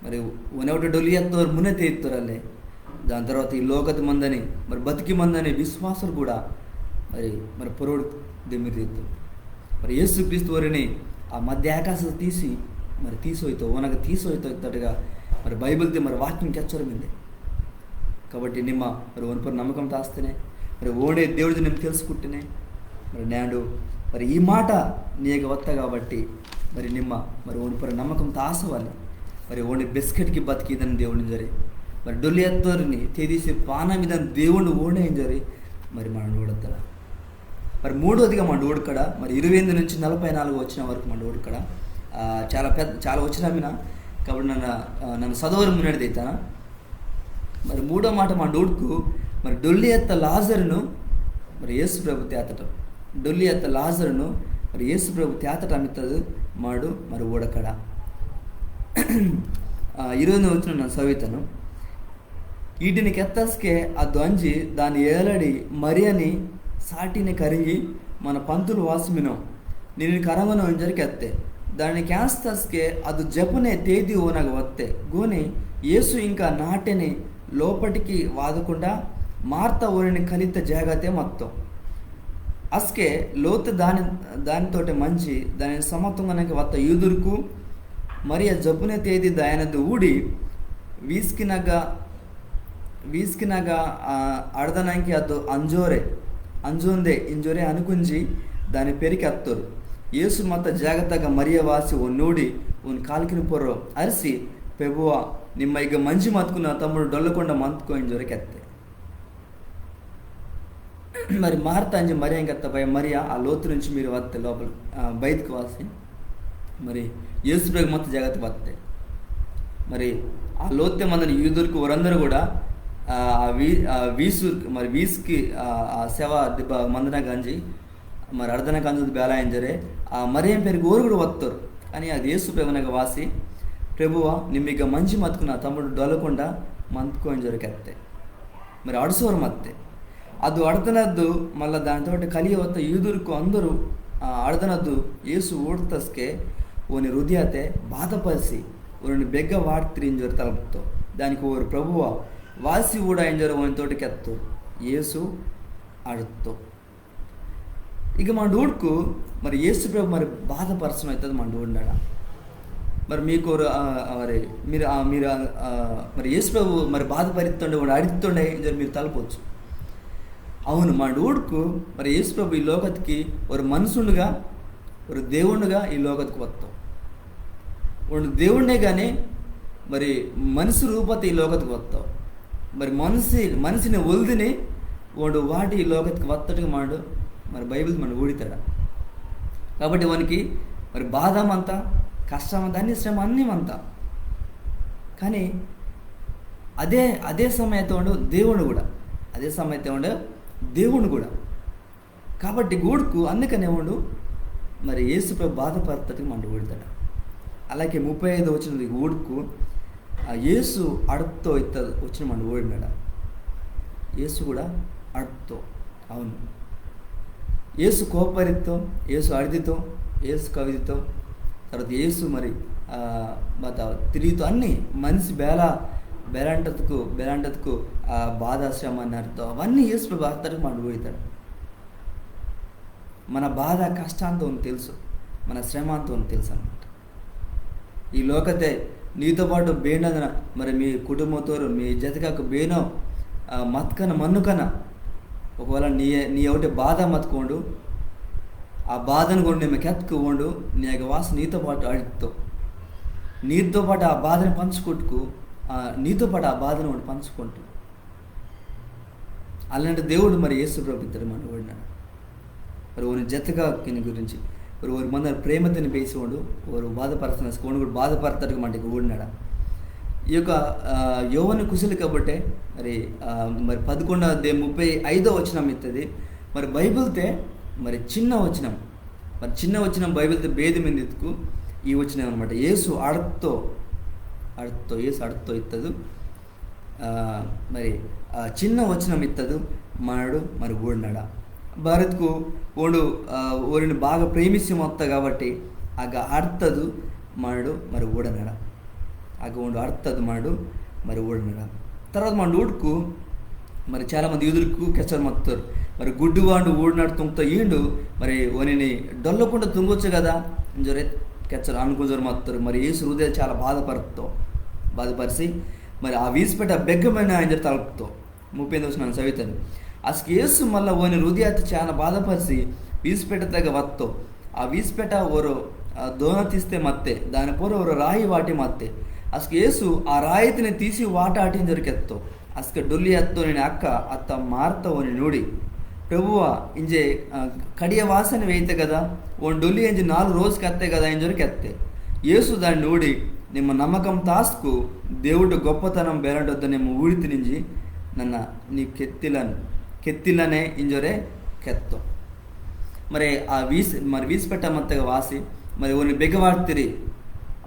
A: మరి ఒనొకటి డొల్లి ఎత్తవారు మునే తేయిత్తోరల్లే. దాని తర్వాత ఈ లోకతి మందని మరి బతికి మందని విశ్వాసులు కూడా మరి పొరోడు దిమ్మిరి తీత్తు మరి యేసు క్రీస్తు వారిని ఆ మధ్య ఆకాశం తీసి మరి తీసోయితో ఓనగ తీసోయితో ఇత్తట్టుగా మరి బైబిల్ది మరి వాక్యం కెచ్చరమింది. కాబట్టి నిమ్మ మరి ఓనిపొర నమ్మకం తాస్తేనే మరి ఓడే దేవుడిది నేను తెలుసుకుంటేనే మరి నేడు మరి ఈ మాట నీకు వత్త కాబట్టి మరి నిమ్మ మరి ఓనిపొర నమ్మకం తాసవాలి మరి ఓడి బిస్కెట్కి బతికిదని దేవుడిని జరి మరి డొల్లి ఎత్తోరిని తేదీసి పాన మీద దేవుడిని ఓడే ఏం జరి మరి మన ఓడత్తల. మరి మూడోదిగా మన ఓడికడ మరి 28 నుంచి 44 వచ్చిన వరకు మన ఓడికడ చాలా వచ్చినా వినా కాబట్టి నన్ను చదవరు మున్నడిదైతానా. మరి మూడో మాట మా డోడ్కు మరి డొల్లి ఎత్త లాజరును మరి యేసు ప్రభు తేతటం డొల్లి ఎత్త లాజరును మరి యేసు ప్రభు తేతటం ఇత్తదు మాడు మరి ఓడకడ. ఈరోజు వచ్చిన ನಾನು ಸವಿತನು వీటిని కెత్తస్కే ಅದು ಅಂಜಿ దాని ఏలడి మరి అని సాటిని కరిగి మన పంతులు వాసమినో నేను కరమను అంజరికి ఎత్తే దాన్ని క్యాన్స్తస్కే ಅದು జపనే తేదీ ఓనగ వత్తే గోని యేసు ఇంకా నాటెని లోపటికి వాదకుండా మార్త ఊరిని కలిత జాగతే మొత్తం అస్కే లోతు దానితోటి మంచి దాని సమత్వంగానికి వత్త యూదుర్కు మరి ఆ జపునే తేదీ దాయనది ఊడి వీస్కినగా అడదనానికి ಅದು ಅಂಜೋಂದೆ ಇಂಜೋರೆ ಅನುಕುಂಜಿ దాని పెరికి అత్తరు యేసు మత జాగ్రత్తగా మరియ వాసి ఓ నోడి ఓన్ కాలికిన పొర్రో అరిసి పెబువ నిమ్మ ఇక మంచి మతుకున్న తమ్ముడు డొల్లకొండ మంతుకోయిన జొరకెత్తే మరి మార్త అంజి మరియ ఇంకెత్తపై మరియ ఆ లోతు నుంచి మీరు వస్తే లోపల బయటకు వాసి మరి యేసు ప్రభు మత జాగ్రత్త వస్తే మరి ఆ లోతే మందని యూదులకు వారందరూ కూడా వీస్కి ఆ సేవ దిబ్బ మందన గంజి మరి అర్ధన గంజు బేలాయింజరే ఆ మరియం పేరుకి ఊరు కూడా వస్తారు. కానీ అది యేసు ప్రభునగా వాసి ప్రభువ నిమ్మిగ మంచి మతుకున్న తమ్ముడు డొల్లకుండా మంతుకోని జొరకెత్తే మరి అడుసోరు మత్తే ಅದು ಅಡ್ದನದ್ದು ಮಲ್ಲ దానితోటి కలిగి వత్త యూదురుకు అందరూ అడదనద్దు యేసు ఓಡ್ತಸ್ಕೆ ఓని హృదయతే బాధపరిసి ఓని బెగ్గ వాడ్తిరింజరు తలపుతో దానికి ఓరు ప్రభువ వాసి కూడా ఎంజరు ఓని తోటికెత్తు యేసు అడుతో ఇక మన డూడ్కు మరి యేసు ప్రభు మరి బాధపరచడం అవుతుంది మన డూడ్డాడ మరి మీకు మరి మీరు మరి యేసు ప్రభు మరి బాధపరుతుండే వాడు అడుగుతుండే ఎంజరు మీరు తలపొచ్చు అవును, మా డూడ్కు మరి యేసు ప్రభు ఈ లోకత్కి ఒక మనుషునిగా ఒక దేవుణ్ణిగా ఈ లోకత్కి వస్తాం. వాడు దేవుణ్ణే కానీ మరి మనిషి రూపత ఈ లోకత్కి వస్తాం. మరి మనిషిని ఒలిదిని వాడు వాటి ఈ లోకత్కి వత్తటిగా మాడు మరి బైబిల్ మన ఊడితాడు. కాబట్టి వానికి మరి బాధమంతా, కష్టమంతా, అన్ని శ్రమ అన్నీ అంతా. కానీ అదే సమయంతో ఉండు దేవుడు కూడా, అదే సమయంతో ఉండే దేవుడు కూడా. కాబట్టి గూడుకు అందుకనే ఉండు మరి యేసుపై బాధపడతటికి మన ఊడతాడు. అలాగే 35 వచ్చినది ఊడుకు యేసు అడుపుతో ఇత్తది వచ్చిన మన ఓడినాడు. యేసు కూడా అడుపుతో, అవును, యేసు కోపరితో, యేసు అడిదితో, యేసు కవిదితో, తర్వాత యేసు మరి తిరిగితో అన్నీ మనిషి బేలాంటకు బాధ శ్రమ అన్నతో అవన్నీ యేసు బాధతడికి మనం పోతాడు. మన బాధ కష్టాంతో తెలుసు, మన శ్రమ అంతో తెలుసు అన్నమాట. ఈ లోకతే నీతో పాటు బేనదన మరి మీ కుటుంబంతో మీ జతకాకు బేనో మత్కన మన్నుకన ఒకవేళ నీ ఒకటి బాధ మత్తుకోండు, ఆ బాధను కూడా నేను కెత్తుకోండు, నీ యొక్క వాస నీతో పాటు అడుగుతావు, నీతో పాటు ఆ బాధను పంచుకుంటూ నీతో పాటు ఆ బాధను వాడు పంచుకుంటూ అలాంటి దేవుడు మరి యేసు ప్రభు ఇద్దరు మన ఓడినాడు. మరి ఓని జతగా కిని గురించి మరి ఓరి మంది ప్రేమతని పేసేవాడు ఓరు బాధపడుతున్న కోడు కూడా బాధపడతాడు మనకి ఓడినాడు. ఈ యొక్క యోవని కుశలి కాబట్టే మరి 11:35 వచనం ఇస్తుంది. మరి బైబిల్తే మరి చిన్న వచనం బైబిల్తో భేదం ఎందుకు ఈ వచనం అనమాట. యేసు అడుపుతో యేసు అడుపుతో ఇత్తదు, మరి చిన్న వచనం ఇత్తదు మాడు మరి ఓడినాడా. భారత్కు ఓడిని బాగా ప్రేమిస్తే మొత్తం కాబట్టి ఆగ అర్థదు మాడు మరి ఓడనాడ, అర్థదు మాడు మరి ఓడనాడ. తర్వాత మన ఊడుకు మరి చాలామంది యూదులకు కెచ్చరు మొత్తారు. మరి గుడ్డివాడు ఊడినాడు తుంగుతా ఈండు మరి ఓనిని డొల్లకుండా తుంగొచ్చు కదా జరే కెచ్చరు అనుకుంటారు మొత్తారు. మరి యేసు హృదయం చాలా బాధపరిచి మరి ఆ వీసిపెట్ట బెగ్గమైన ఆయన తలుపుతో 35 నన్ను చదువుతాను. అసలు యేసు మళ్ళీ ఓని హృదయాన్ని చాలా బాధపరిచి వీసిపెట్ట తగ్గ వత్తో ఆ వీసిపెట్ట ఓరు దోన తీస్తే మత్తే దాని పూర ఓరు రాయి వాటి మత్తే అసలు యేసు ఆ రాయితిని తీసి వాట ఆటిని దొరికెత్తో అసలు డొల్లి ఎత్తో నేను అత్త మార్త ఓని నూడి ప్రభువ ఇంజే కడియ వాసన వేయితే కదా ఓ డొల్లి ఇంజి 4 రోజుకి ఎత్తే కదా ఇంజ వరకు ఎత్తే యేసు దాన్ని నూడి నిమ్మ నమ్మకం తాస్కు దేవుడు గొప్పతనం బేరంటొద్ద నిమ్మ ఊడి తినించి నన్న నీ కెత్తిలనే ఇంజొరే కెత్తో మరి వీసిపెట్టమంతగా వాసి మరి ఓని బెగ్గవాడితిరి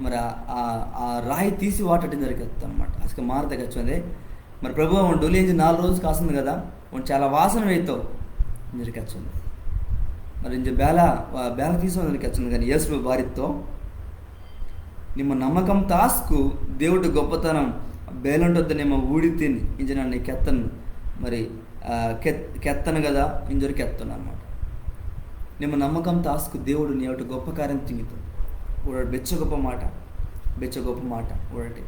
A: మరి ఆ రాయి తీసి వాటం జరిగేస్తాం అనమాట. అసలు మారతగా వచ్చింది మరి ప్రభు డొల్లి ఇంజి 4 రోజులు కాస్తుంది కదా చాలా వాసన వేయితావు జరికొచ్చింది. మరి ఇంజ బేల తీసుకోవడానికి వచ్చింది. కానీ యేసు వారితో నిమ్మ నమ్మకం తాస్కు దేవుడు గొప్పతనం బేలంటొద్ద నిమ్మ ఊడి తిని ఇంజ నన్ను కెత్తను మరి కెత్తను కదా ఇంజరికి ఎత్తాను అనమాట. నిమ్మ నమ్మకం తాస్కు దేవుడు నీ ఒకటి గొప్ప కార్యం తింగితో ఊడ బెచ్చ గొప్ప మాట ఊడటి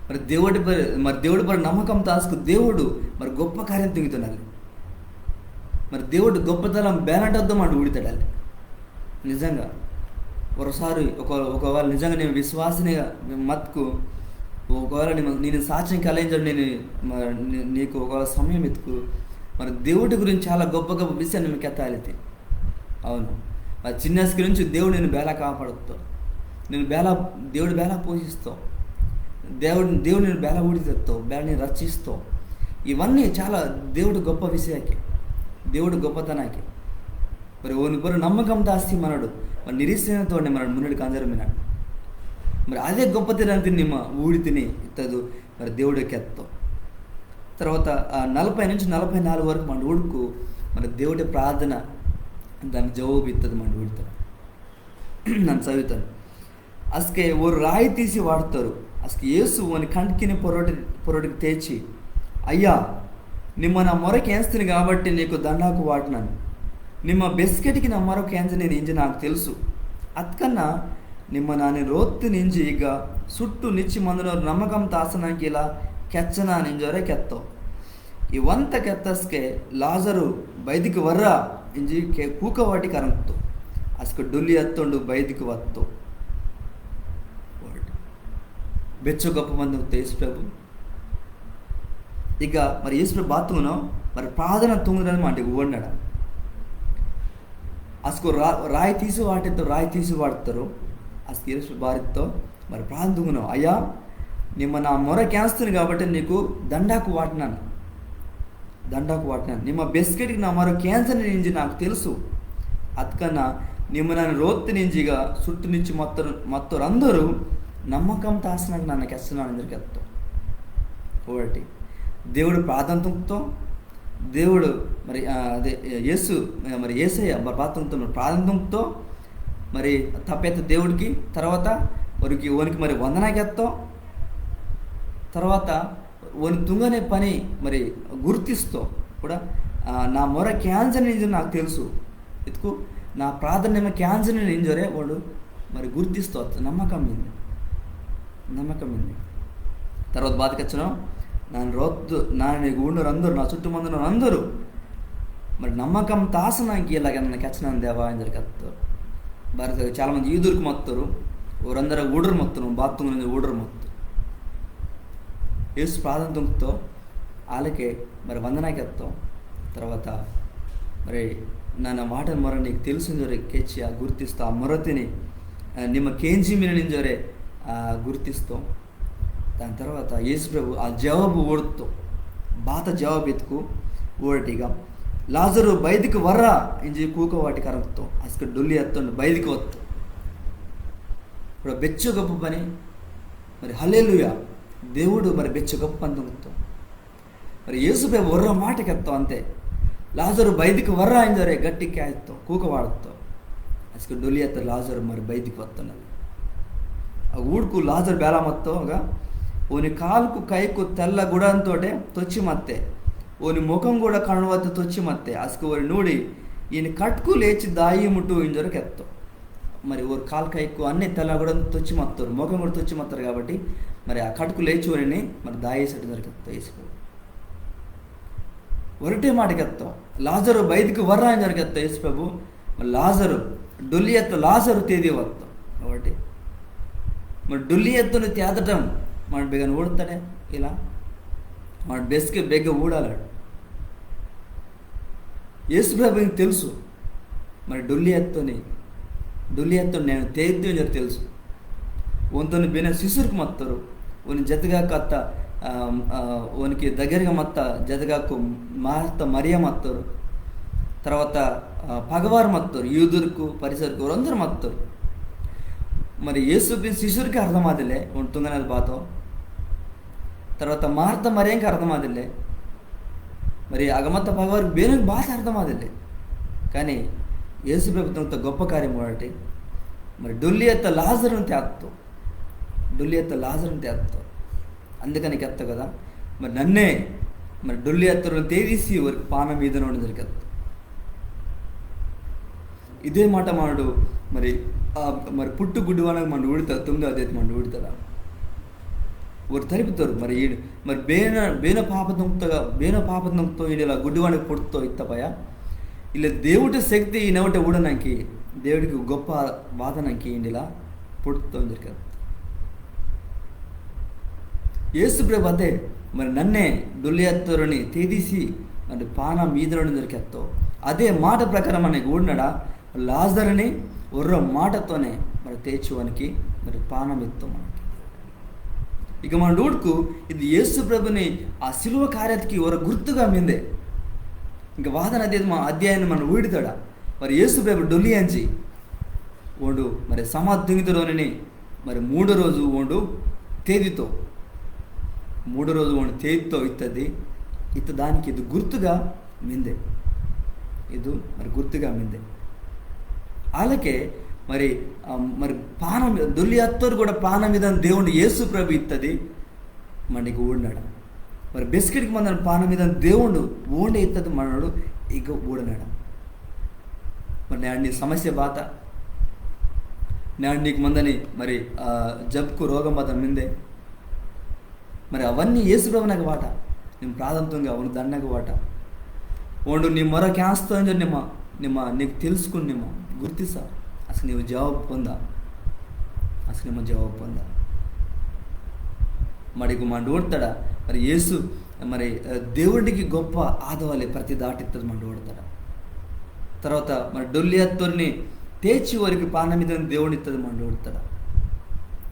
A: మరి దేవుడి పరి నమ్మకం తాస్కు దేవుడు మరి గొప్ప కార్యం తింగుతున్నాడు. మరి దేవుడు గొప్పతనం బేలంటొద్దాం అంటూ ఊడితాడు. నిజంగా ఒకసారి ఒకవేళ నిజంగా నేను విశ్వాసనిగా మత్కు ఒకవేళ నేను సాక్ష్యం కలిగించడం నేను నీకు ఒకవేళ సమయం ఎత్తుకు మరి దేవుడి గురించి చాలా గొప్ప విషయాన్ని మీకు ఎత్తాలితే అవును మరి చిన్న గురించి దేవుడు నేను బేలా కాపాడుతావు, నేను దేవుడు బేలా పోషిస్తావు, దేవుడు నేను బేలా ఊడి తెస్తావు, బేలని రక్షిస్తావు. ఇవన్నీ చాలా దేవుడు గొప్ప విషయానికి, దేవుడు గొప్పతనానికి. మరి ఓని నమ్మకం దాస్తి మనడు మరి నిరీక్షణతో మనడు మున్నడి కంజరమినాడు. మరి అదే గొప్ప తిని నిమ్మ ఊడి తిని ఇత్తదు మరి దేవుడికి ఎత్తాం. తర్వాత 40 నుంచి 44 వరకు మన ఊడుకు మరి దేవుడి ప్రార్థన దానికి జవాబు ఇస్తుంది. మన ఊడుతాడు నన్ను చదువుతాను. అసకే ఓ రాయి తీసి వాడతారు. అసలు యేసు ఓని కంటికిని పొరటికి తెచ్చి అయ్యా నిమ్మ నా మొరకి ఏస్తుంది కాబట్టి నీకు దండాకు వాడినాను, నిమ్మ బెస్కెట్కి నా మొరకి ఏంచి నేను ఇంజి నాకు తెలుసు, అత్కన్నా నిమ్మ నాని రోత్తు నింజి ಈಗ ಸುಟ್ಟು ನಿಚ್ಚಿ ಮಂದನವ್ರು ನಮ್ಮಕಂ ತಾಸನಾಗಿ ಇಲ್ಲ ಕೆಚ್ಚನ ನಿಂಜೋರೆ ಕೆತ್ತೋ ಇವಂತ ಕೆತ್ತಸ್ಕೆ ಲಾಜರು ಬೈದಿಗೆ ವರ್ರ ಇಂಜಿ ಕೂಕವಾಟಿ ಕರಂತು ಅಸ್ಕ ಡೊಲ್ಲಿ ಹತ್ತೊಂಡು ಬೈದಿಗೆ ವತ್ತು బెచ్చు గొప్ప మంది యేసు ప్రభు. ఇక మరి యేసు ప్రభు బాత్రూంలో మరి ప్రార్థన తుంగుదని మాట ఓడినాడు. అసలు రాయి తీసి వాడతారు అసలు యేసు భార్యతో మరి ప్రార్థన తుంగున్నావు, అయ్యా నిమ్మ నా మొర క్యాన్స్తుంది కాబట్టి నీకు దండాకు వాటినాను ನಿಮ್ಮ ಬೆಸ್ಕೆಟ್ಗೆ నా మరో క్యాన్సర్ నించి నాకు తెలుసు, అతకన్నా నిమ్మ నన్ను రోత్తి నింజిగా సుట్టు నుంచి మొత్తం అందరూ నమ్మకం తాసినాక నన్ను కెస్తున్నాను అందరికి ఎత్తాం. ఒకటి దేవుడు ప్రార్థనతో దేవుడు మరి అదే యేసు మరి యేసయ్య ప్రార్థనతో ప్రార్థనతో మరి తప్పెత్త దేవుడికి తర్వాత ఓనికి మరి వందనాకెత్తాం. తర్వాత ఓని తుంగనే పని మరి గుర్తిస్తాం కూడా నా మొర క్యాన్సర్ నింజో నాకు తెలుసు, ఎత్తుకు నా ప్రార్థన క్యాన్సర్ నింజోరే వాడు మరి గుర్తిస్తూ నమ్మకం ఉంది. తర్వాత బాధకొచ్చిన ನಾನು ರೊದ್ದು ನಾನು ಊಣ್ಣರು ಅಂದರು నా చుట్టూ మందున్నారు అందరూ మరి నమ్మకం తాసనాకి ఇలాగ నన్ను కెచ్చనాను దేవా అని జరిగేస్తారు. భారత చాలామంది ఈదురుకు మొత్తారు, ఊరందరూ ఊడరు మొత్తం బాత్రూమ్ నుంచి ఊడరు మొత్తం యేసు ప్రార్థన తుంపుతో వాళ్ళకే మరి వందనాకెత్తాం. తర్వాత మరి ನನ್ನ ಮಾಟನ ಮೊರ నీకు తెలిసిందోరే ಕೆಚ್ಚಿ ಗುರುತಿಸ್ತಾ ಆ ಮೊರತಿನಿ ನಿಮ್ಮ కేంజీ మీద నింజోరే గుర్తిస్తాం. దాని తర్వాత యేసు ప్రభు ఆ జవాబు ఓడుతూ బాత జవాబు ఎత్తుకు ఓడిగా లాజరు బయటికి వర్రా ఇంజి కూక వాటి కరపుతాం అసలు డొల్లి ఎత్తండు బయటికి వస్తాం. ఇప్పుడు బెచ్చు గొప్ప పని మరి హల్లెలూయా దేవుడు మరి బెచ్చు గొప్ప పని తుంగుతాం. మరి యేసు ప్రభు వర్ర మాటకి ఎత్తాం అంతే. లాజరు బయటికి వర్రా ఇంజరే గట్టికి ఎత్తాం కూక వాడుతాం అసలు డొల్లి ఎత్త లాజరు మరి బయటికి వస్తున్నది. ఆ ఊడుకు లాజర్ బేల మొత్తంగా ఓని కాలుకు కైకు తెల్ల గుడంతో తొచ్చి మత్తే ఓని ముఖం కూడా కణవద్ద తొచ్చి మత్తే అసలు ఓరి నూడి ఈయన కట్టుకు లేచి దాయి ముట్టు ఇంజరకు ఎత్తాం. మరి ఓరి కాలు కైకు అన్ని తెల్ల కూడా తొచ్చి మత్తారు, ముఖం కూడా తొచ్చి మత్తారు కాబట్టి మరి ఆ కట్టుకు లేచి ఓరిని మరి దాయేసటి జరగెత్తాం. వేసుకో ఒరటే మాటకెత్తాం. లాజరు బయటికి వర్రా అని జరగెత్తాం యేసు ప్రభు. మరి లాజరు డొల్లి ఎత్త లాజరు తేదీ వస్తాం కాబట్టి మరి డొల్లి ఎత్తుని తేదటం మన బెగను ఊడతాడే ఇలా మన బెస్కి బెగ్గ ఊడాలాడు. యేసు ప్రభుకి తెలుసు మరి డొల్లి ఎత్తుని నేను తేద్దు అని తెలుసు. ఓన్తో బిన శిశురికి మత్తారు ఓని జతగా కత్త ఓనికి దగ్గరగా మత్త జతగాకు మార్త మరియ మత్తారు. తర్వాత పగవారు మత్తారు, యూదులకు పరిసరకు అందరూ మత్తారు. మరి యేసు శిశురికి అర్థమాదిలే ఉంటుందనేది బాతో. తర్వాత మార్త మరేంకి అర్థమాదిలే, మరి అగమత్త పగవారికి ಬೇರೆಗೆ బాధ అర్థమాదిలే. కానీ యేసు ప్రభుత్వంతో గొప్ప కార్యం ఒకటి మరి డొల్లి ఎత్త లాజరుని తేత్తావు అందుకని ఎత్త కదా మరి నన్నే మరి డొల్లి ఎత్తలను తేదీసి వారికి పాన మీద జరిగేత్త. ఇదే మాట మనడు మరి పుట్టు గుడ్డువానకు మన ఊడుతారు తుంగ అదే మన ఊడుతారా వారు తలుపుతారు. మరి ಬೇನ ಪಾಪದಂతో ఇలా గుడ్డివానికి పుట్టుతో ఇత్తపయ ఇలా దేవుడి శక్తి ఈ నవట ఊడనాకి దేవుడికి గొప్ప వాదనకి ఇలా పుట్టుతో జరిగేది. యేసు ప్రభు అదే మరి నన్నే డొల్లి ఎత్తరుని తేదీసి మరి పాన మీదలోని దొరికేస్తావు. అదే మాట ప్రకారం మనకి ఊడినాడా లాజరుని ఒర్ర మాటతోనే మరి తేచువానికి మరి పానం ఎత్తాం మనకి. ఇక మన డూడ్కు ఇది యేసు ప్రభుని ఆ సిలువ కార్యతకి ఒక గుర్తుగా మిందే. ఇంకా వాదన అదే మా అధ్యాయాన్ని మనం ఊడితాడా మరి యేసు ప్రభు డొల్లి అంచి ఓడు మరి సమాధింగితలోని మరి మూడో రోజు ఓడు తేదీతో ఇత్తది దానికి ఇది గుర్తుగా మిందే. గుర్తుగా మిందే అలాగే మరి పానం డొల్లి అత్తరు కూడా పానం మీద దేవుడు యేసు ప్రభు ఇత్తది మనకి ఊడినాడు. మరి బిస్కెట్కి మన పానం మీద దేవుడు ఓండి ఇత్తది మనడు ఇక ఊడనాడు. మరి నేను నీ సమస్య బాత నేను నీకు మందని మరి జబ్బుకు రోగం బాధ మిందే మరి అవన్నీ యేసు ప్రభు నాకు బాట ನಿಮ್ಮ ప్రాథమికంగా ಒಂದು దండగ వాట ಒಂದು ನಿಮ್ಮ ಮೊರ ಕ್ಯಾನ್ಸ್ತ ಅಂದ್ರೆ ನಿಮ್ಮ నీకు తెలుసుకుని ನಿಮ್ಮ గుర్తిಸ అసలు నీవు జవాబు పొందా అసలు ನಿಮ್ಮ జవాబు పొందా మడికు మండు ఓడతాడా మరి యేసు మరి దేవుడికి గొప్ప ఆదవాలి ప్రతి దాటిత్తది మండు ఓడతాడా తర్వాత మరి డొల్లియత్తోని తేచి వరకు పాన మీద దేవుని ఇత్తది మండు ఓడతాడా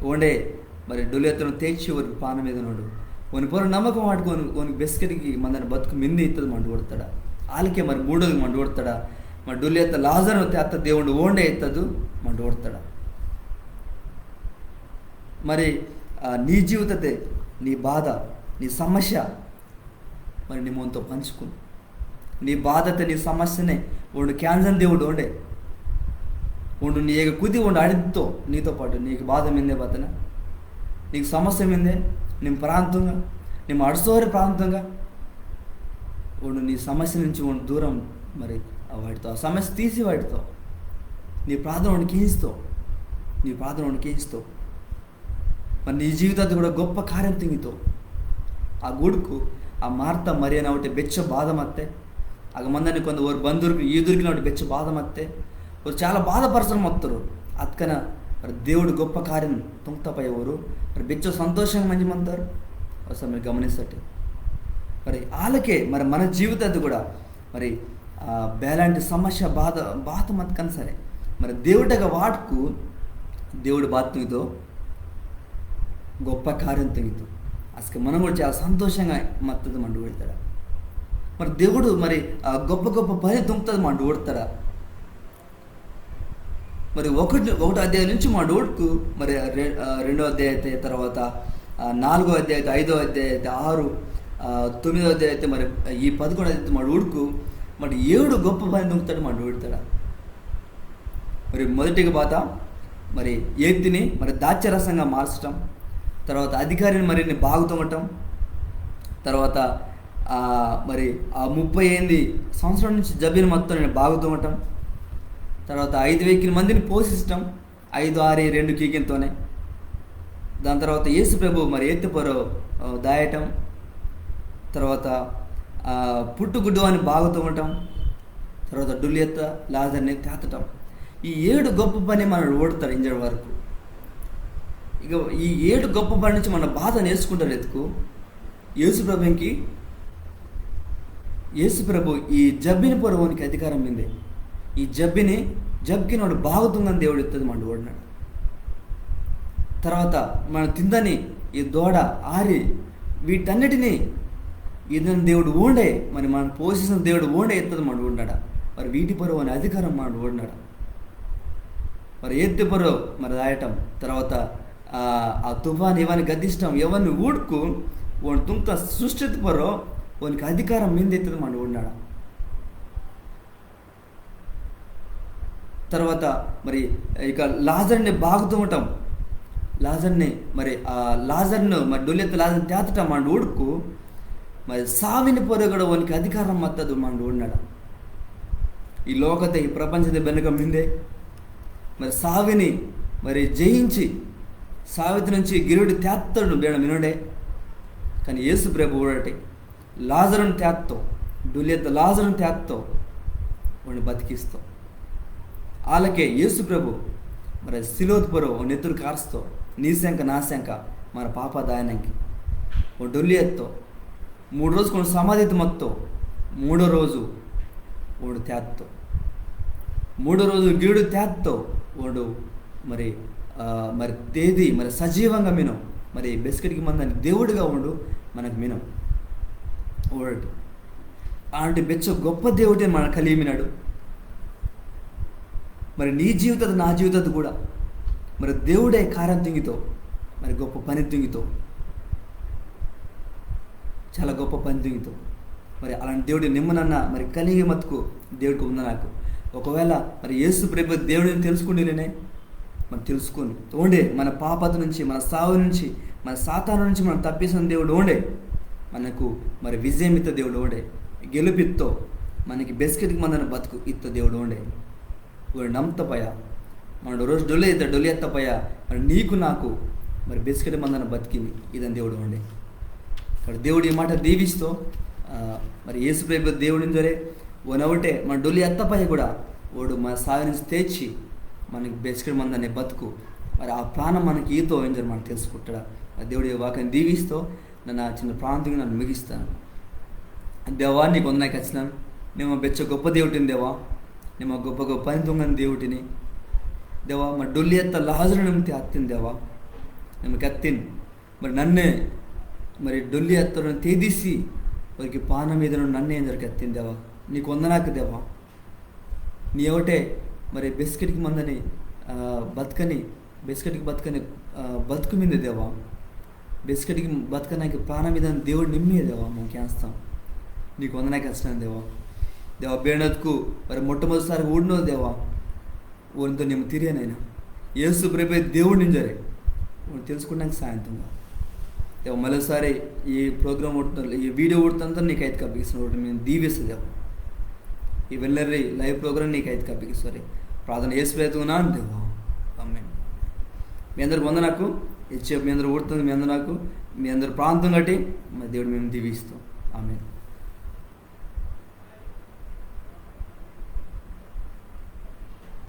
A: ఓండే మరి డొల్లియత్తను తేచి వరకు పాన మీద నోడు ఓని పొర నమ్మకం వాడుకొని ఓని బెస్కెట్కి మందని బతుకు మింది ఇత్తది మండు ఓడతాడా ఆలకే మరి మూడోది మండు ఓడతాడా మరి డొల్లియత్త లాజరు అత్త దేవుడు ఓండే ఎత్తదు మండు ఓడతాడా మరి నీ జీవితతే నీ బాధ నీ సమస్య మరి నీ మొంతో పంచుకుని నీ బాధతే నీ సమస్యనే ಒಂದು క్యాన్సర్ దేవుడు ఓండే ಒಂದು నీ ఏక కుది ಒಂದು అడితో నీతో పాటు నీకు బాధ మిందే బతన నీకు సమస్య మిందే ನಿಮ್ಮ ప్రాంతంగా ನಿಮ್ಮ అడుసోరి ప్రాంతంగా ಒಂದು నీ సమస్య నుంచి ಒಂದು దూరం మరి వాటితో ఆ సమస్య తీసి వాటితో నీ ప్రార్థన కేయిస్తావు మరి నీ జీవితాన్ని కూడా గొప్ప కార్యం తింగితో ಆ ಗುಡ್ಕು ಆ ಮಾರ್ತ ಮರಿಯನ ಒಟ್ಟೆ ಬೆಚ್ಚ ಬಾಧ ಮತ್ತೆ ಆಗ ಮಂದನೆ ಕೊಂದು ಅವ್ರ ಬಂದೂರಿಗೆ ಈ ದುರ್ಗಿನ ಒಟ್ಟು ಬೆಚ್ಚ బాధ ಮತ್ತೆ ಅವ್ರು చాలా బాధపరచడం మొత్తరు అత్కన మరి దేవుడు గొప్ప కార్యం తుంగతపోయేవారు మరి బెచ్చ సంతోషంగా మంచి మంతారు అసలు మీరు గమనిస్తట్టు మరి వాళ్ళకే మరి మన జీవితాన్ని కూడా మరి బేలాంటి సమస్య బాధ మత్కని సరే మరి దేవుడిగా వాటుకు దేవుడు బాధ్యతతో గొప్ప కార్యం తెగితూ అసలు మనం కూడా చాలా సంతోషంగా మత్తది మండు పెడతాడా మరి దేవుడు మరి గొప్ప పని తుంగుతుంది మండు ఓడతాడా మరి ఒకటో అధ్యాయం నుంచి మా డోడ్కు మరి 2వ అధ్యాయం అయితే తర్వాత 4వ అధ్యాయం అయితే 5వ అధ్యాయం అయితే 6 9వ అధ్యాయం అయితే మరి ఈ 11వ అయితే మా డోడ్కు మరి 7 గొప్ప పని తుంగుతాడు మా డోడతాడా మరి మొదటిగా బాత మరి ఏక్తిని మరి దాచ్యరసంగా మార్చడం తర్వాత అధికారిని మరి బాగు తొంగటం తర్వాత మరి ఆ 38 సంవత్సరాల నుంచి జబ్బిని మొత్తం నేను బాగు తొంగటం తర్వాత 5,000 మందిని పోషించటం 5, 6, 2 కీకింతోనే దాని తర్వాత యేసు ప్రభు మరి ఎత్తిపొర దాయటం తర్వాత పుట్టుగుడ్డు అని బాగు తొంగటం తర్వాత డుల్లియత్త లాజర్ని తేతటం ఈ 7 గొప్ప పని మనం ఓడతాడు ఇంజర్ వరకు ఇక ఈ 7 గొప్ప పని నుంచి మన బాధ నేర్చుకుంటారు ఎత్తుకు యేసు ప్రభు ఈ జబ్బిని పొరవనికి అధికారం మిందే ఈ జబ్బికి నాడు బాగుతుందని దేవుడు ఎత్తది మండు ఓడినాడు తర్వాత మనం తిందని ఈ దోడ ఆరి వీటన్నిటినీ ఇదని దేవుడు ఓండే మరి మనం పోషించిన దేవుడు ఓండే ఎత్తది మండు ఓడినాడా మరి వీటి పొరవ అని అధికారం మండు ఓడినాడా మరి ఎత్తి పొరవ మరి రాయటం తర్వాత ఆ తుఫాన్ ఎవరిని గద్దిష్టం ఎవరిని ఊడుకు వాడు తుంక సృష్టి పొరవ వానికి అధికారం మిందెత్తది మండు ఓడినాడా తర్వాత మరి ఇక లాజర్ని బాగుతుండటం లాజర్ని మరి ఆ లాజర్ను మరి డొల్లెత్త లాజర్ని తేతటం మన ఊడుకు మరి సావిని పొరగడ వానికి అధికారం మత్తదు మన ఊడినాడు ఈ లోకతే ఈ ప్రపంచത്തെ వెనుక మిందే మరి సావిని మరి జయించి సావితి నుంచి గిరుడి తేత్తడు బేడ మినుడే కానీ యేసు ప్రభు ఊడటి లాజరుని తేత్తో డొల్లెత్త లాజరుని తేత్తో వాడిని బతికిస్తావు వాళ్ళకే యేసు ప్రభు మరి సిలోత్ పొరవ నెత్తురు కార్స్తో నీ శంక నా శంక మన పాప దాయనంకి ఓ డొల్లి ఎత్తో 3 రోజు కొన్ని సమాధిత మొత్తం 3వ రోజు ఓడు తేత్తో 3వ రోజు గీడు తేత్తో ఓడు మరి తేదీ మరి సజీవంగా మినం మరి బెస్కెట్కి మందని దేవుడిగా ఉండు మనకు మినం ఓడటి అలాంటి బెచ్చ గొప్ప దేవుడే మన కలిమినాడు మరి నీ జీవితం నా జీవితం కూడా మరి దేవుడే కార్యం తింగితో మరి గొప్ప పని తింగితో చాలా గొప్ప పని తింగితో మరి అలాంటి దేవుడి నిమ్మనన్న మరి కలిగి మతుకు దేవుడికి ఉందా నాకు ఒకవేళ మరి యేసు ప్రభు దేవుడిని తెలుసుకుంటేనే మనం తెలుసుకొని ఓండే మన పాపత నుంచి మన సావు నుంచి మన సాతాను నుంచి మనం తప్పిస్తున్న దేవుడు ఓండే మనకు మరి విజయం ఇత్త దేవుడు ఓండే గెలుపిత్తో మనకి బెస్కెట్కి మందన బతుకు ఇత్త దేవుడు ఓండే వాడు నమ్మతపయ మన రోజు డొల్లి ఎత్తపయ మరి నీకు నాకు మరి బెస్కెట్ మందన బతికింది ఇదని దేవుడు ఉండే మరి దేవుడు ఈ మాట దీవిస్తూ మరి యేసు ప్రభు దేవుడిని జరే ఓనవుటే మన డొల్లి ఎత్తపై కూడా వాడు మన సాగు నుంచి తెచ్చి మనకి బెస్కెట్ మందనే బతుకు మరి ఆ ప్రాణం మనకి ఈతో ఏం జరిగి మనకు తెలుసుకుంటాడా. దేవుడి వాక్యాన్ని దీవిస్తూ నన్ను ఆ చిన్న ప్రాంతంగా నన్ను ముగిస్తాను. దేవా నీకు వందనాలు వచ్చినాను. నేను బెచ్చ గొప్ప దేవుడిని దేవా, నేను గొప్ప గొప్ప పని దొంగని దేవుడిని దేవా. మరి డొల్లి ఎత్త లాజరు నిమిత్తే అత్తింది దేవా, నిమ్మకి అత్తిన్ మరి నన్నే మరి డొల్లి ఎత్తను తేదీసి వారికి పాన మీద నన్నే ఏం జరిగి అత్తింది దేవా. నీకు వందనాకు దేవా. నీ ఒకటే మరి బిస్కెట్కి మందని బిస్కెట్కి బతకని బతుకు మీద దేవా, బిస్కెట్కి బతకడానికి ప్రాణం మీద దేవుడు నిమ్మే దేవా మనకి వేస్తాం. నీకు వందనాకి వచ్చినాను దేవా. దేవా బేడత్కు మరి మొట్టమొదటిసారి ఊడినో దేవా, ఊరితో నేను తిరిగానైనా యేసు ప్రభు దేవుడు నింజరే తెలుసుకున్నాక సాయంత్రంగా దేవా మరోసారి ఈ ప్రోగ్రామ్ ఈ వీడియో ఉడుతుంతా నీకు అయితే కప్పిస్తున్నాడు. మేము దీవిస్తుంది దేవా. ఈ వెళ్ళరి లైవ్ ప్రోగ్రామ్ నీకు అయితే కప్పిస్తారు. ప్రార్థన యేసు ప్రయత్నం దేవా. ఆమేన్. మీ అందరు వందనాకు ఇచ్చే, మీ అందరు ఊడుతుంది, మీ అందరు నాకు, మీ అందరు ప్రాంతం కట్టి మరి దేవుడు మేము దీవిస్తాం. ఆమేన్.